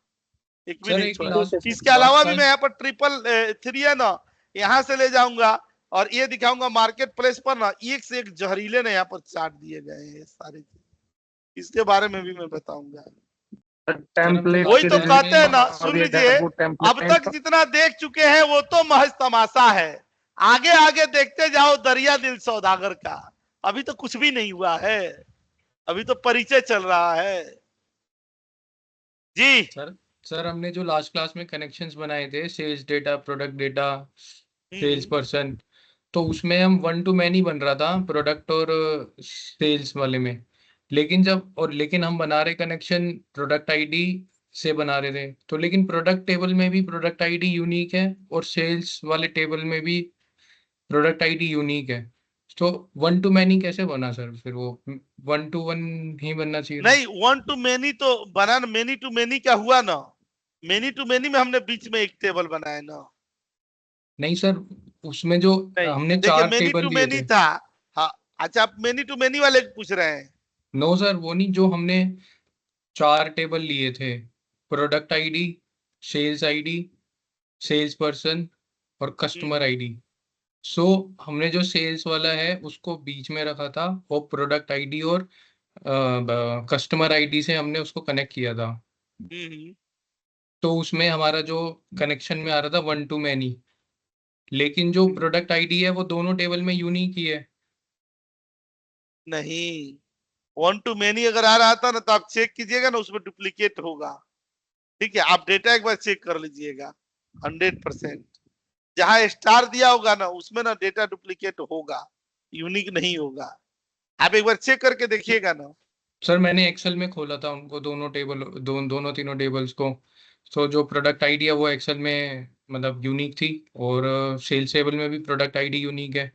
एक भी सर नहीं एक छोड़ा। लास्ट इसके लास्ट अलावा भी टाइम मैं यहाँ पर ट्रिपल 3 है ना, यहाँ से ले जाऊंगा और ये दिखाऊंगा मार्केट प्लेस पर ना, एक से एक जहरीले ना यहाँ पर चार्ट दिए गए हैं, ये सारी चीज इसके बारे में भी मैं बताऊंगा। टेम्पलेट वही के तो रिव्यू कहते हैं ना, बना सुन दिया लीजिए, वो अब तक टेम्पलेट। जितना देख चुके हैं वो तो महज तमाशा है, आगे आगे देखते जाओ दरिया दिल सौदागर का। अभी तो कुछ भी नहीं हुआ है, अभी तो परिचय चल रहा है जी। सर सर हमने जो लास्ट क्लास में कनेक्शंस बनाए थे, sales data, product data, sales person, तो उसमें हम 1 to many बन रहा था प्रोडक्ट और सेल्स वाले में। लेकिन हम बना रहे कनेक्शन प्रोडक्ट आईडी से बना रहे थे, तो लेकिन प्रोडक्ट टेबल में भी प्रोडक्ट आईडी यूनिक है और सेल्स वाले टेबल में भी प्रोडक्ट आईडी यूनिक है। तो 1 to many कैसे बना सर? फिर वो 1 to 1 ही बनना चाहिए था। नहीं, 1 to many तो बना ना, मेनी टू मेनी क्या हुआ ना, मेनी टू मेनी में हमने बीच में एक टेबल बनाया ना। नहीं सर, उसमें जो नहीं हमने देखिए, 4 मेनी टेबल टू लिए मेनी थे। था। हाँ, अच्छा आप मेनी टू मेनी वाले पूछ रहे हैं। नो सर, वो नहीं, जो हमने 4 टेबल लिए थे, product ID, sales ID, sales person और कस्टमर आईडी। सो हमने जो सेल्स वाला है उसको बीच में रखा था, वो प्रोडक्ट आईडी और कस्टमर आईडी से हमने उसको कनेक्ट किया था। हम्म। तो उसमें हमारा जो कनेक्शन में आ रहा था 1 to many, लेकिन जो प्रोडक्ट आईडी है वो दोनों टेबल में यूनिक ही है। नहीं, 1 to many अगर आ रहा था ना तो आप चेक कीजिएगा ना, उसमें डुप्लीकेट होगा, ठीक है। आप डेटा एक बार चेक कर लीजिएगा, 100%। जहां स्टार दिया होगा ना उसमें ना डेटा डुप्लीकेट होगा, यूनिक नहीं होगा। आप एक बार चेक करके देखिएगा ना। सर मैंने एक्सेल में खोला था उनको, दोनों तीनों टेबल्स को। तो जो प्रोडक्ट आईडी है वो एक्सेल में मतलब यूनिक थी, और सेल्स टेबल में भी प्रोडक्ट आईडी यूनिक है।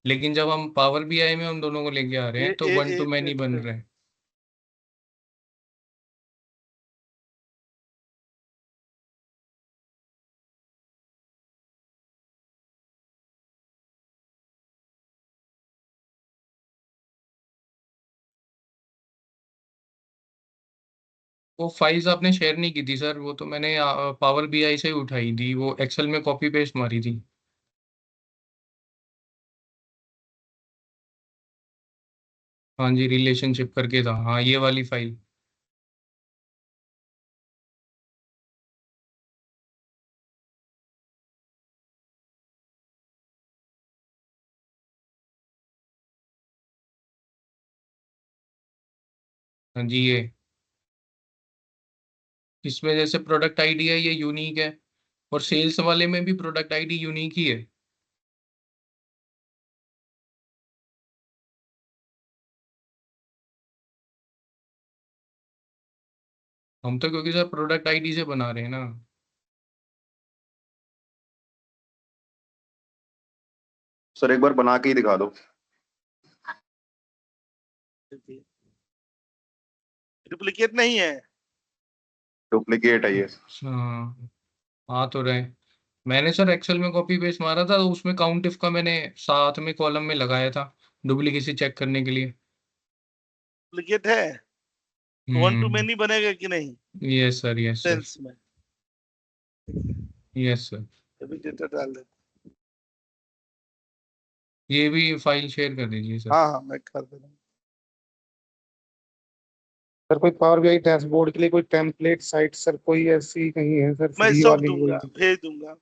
लेकिन जब हम पावर बीआई में उन दोनों को लेके आ रहे हैं तो 1 to एक many बन मिनट, रहे हैं। वो फाइल्स आपने शेयर नहीं की थी सर, वो तो मैंने पावर बीआई से ही उठाई थी, वो एक्सेल में कॉपी पेस्ट मारी थी। हाँ जी, रिलेशनशिप करके था, हाँ ये वाली फाइल। हाँ जी, ये इसमें जैसे प्रोडक्ट आईडी है, ये यूनिक है, और सेल्स वाले में भी प्रोडक्ट आईडी यूनिक ही है। हम तो क्योंकि सर प्रोडक्ट आईडी से बना रहे हैं ना। सर एक बार बना के ही दिखा दो। डुप्लीकेट नहीं है। डुप्लीकेट है ये। हाँ, आ तो रहे। मैंने सर एक्सेल में कॉपी पेस्ट मारा था, तो उसमें काउंट इफ का मैंने साथ में कॉलम में लगाया था डुप्लीकेसी चेक करने के लिए। डुप्लीकेट है, वन टू मैनी बनेगा कि नहीं yes sir, yes sir, sales में? Yes sir. अभी डेटा डाल दे। ये भी फाइल शेयर कर दीजिए सर। हाँ हाँ, मैं कर दे रहा हूँ। सर कोई पावर बीआई डैशबोर्ड के लिए कोई टेम्पलेट साइट सर कोई ऐसी कहीं है सर मैं फ्री सब वाली दूंगा, कोई? भेज दूंगा।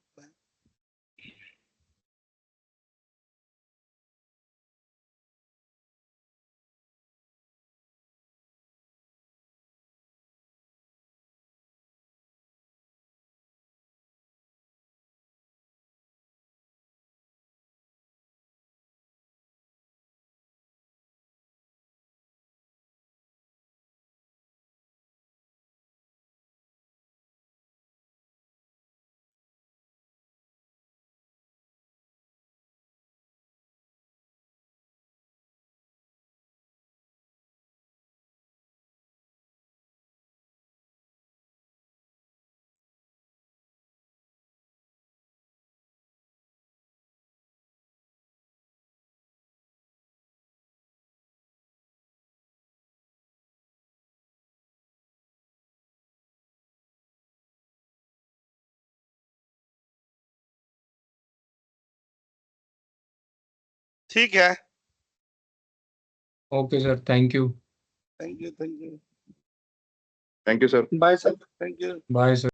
ठीक है, okay sir, thank you. Thank you, thank you, thank you sir. Bye sir. Thank you. Bye sir.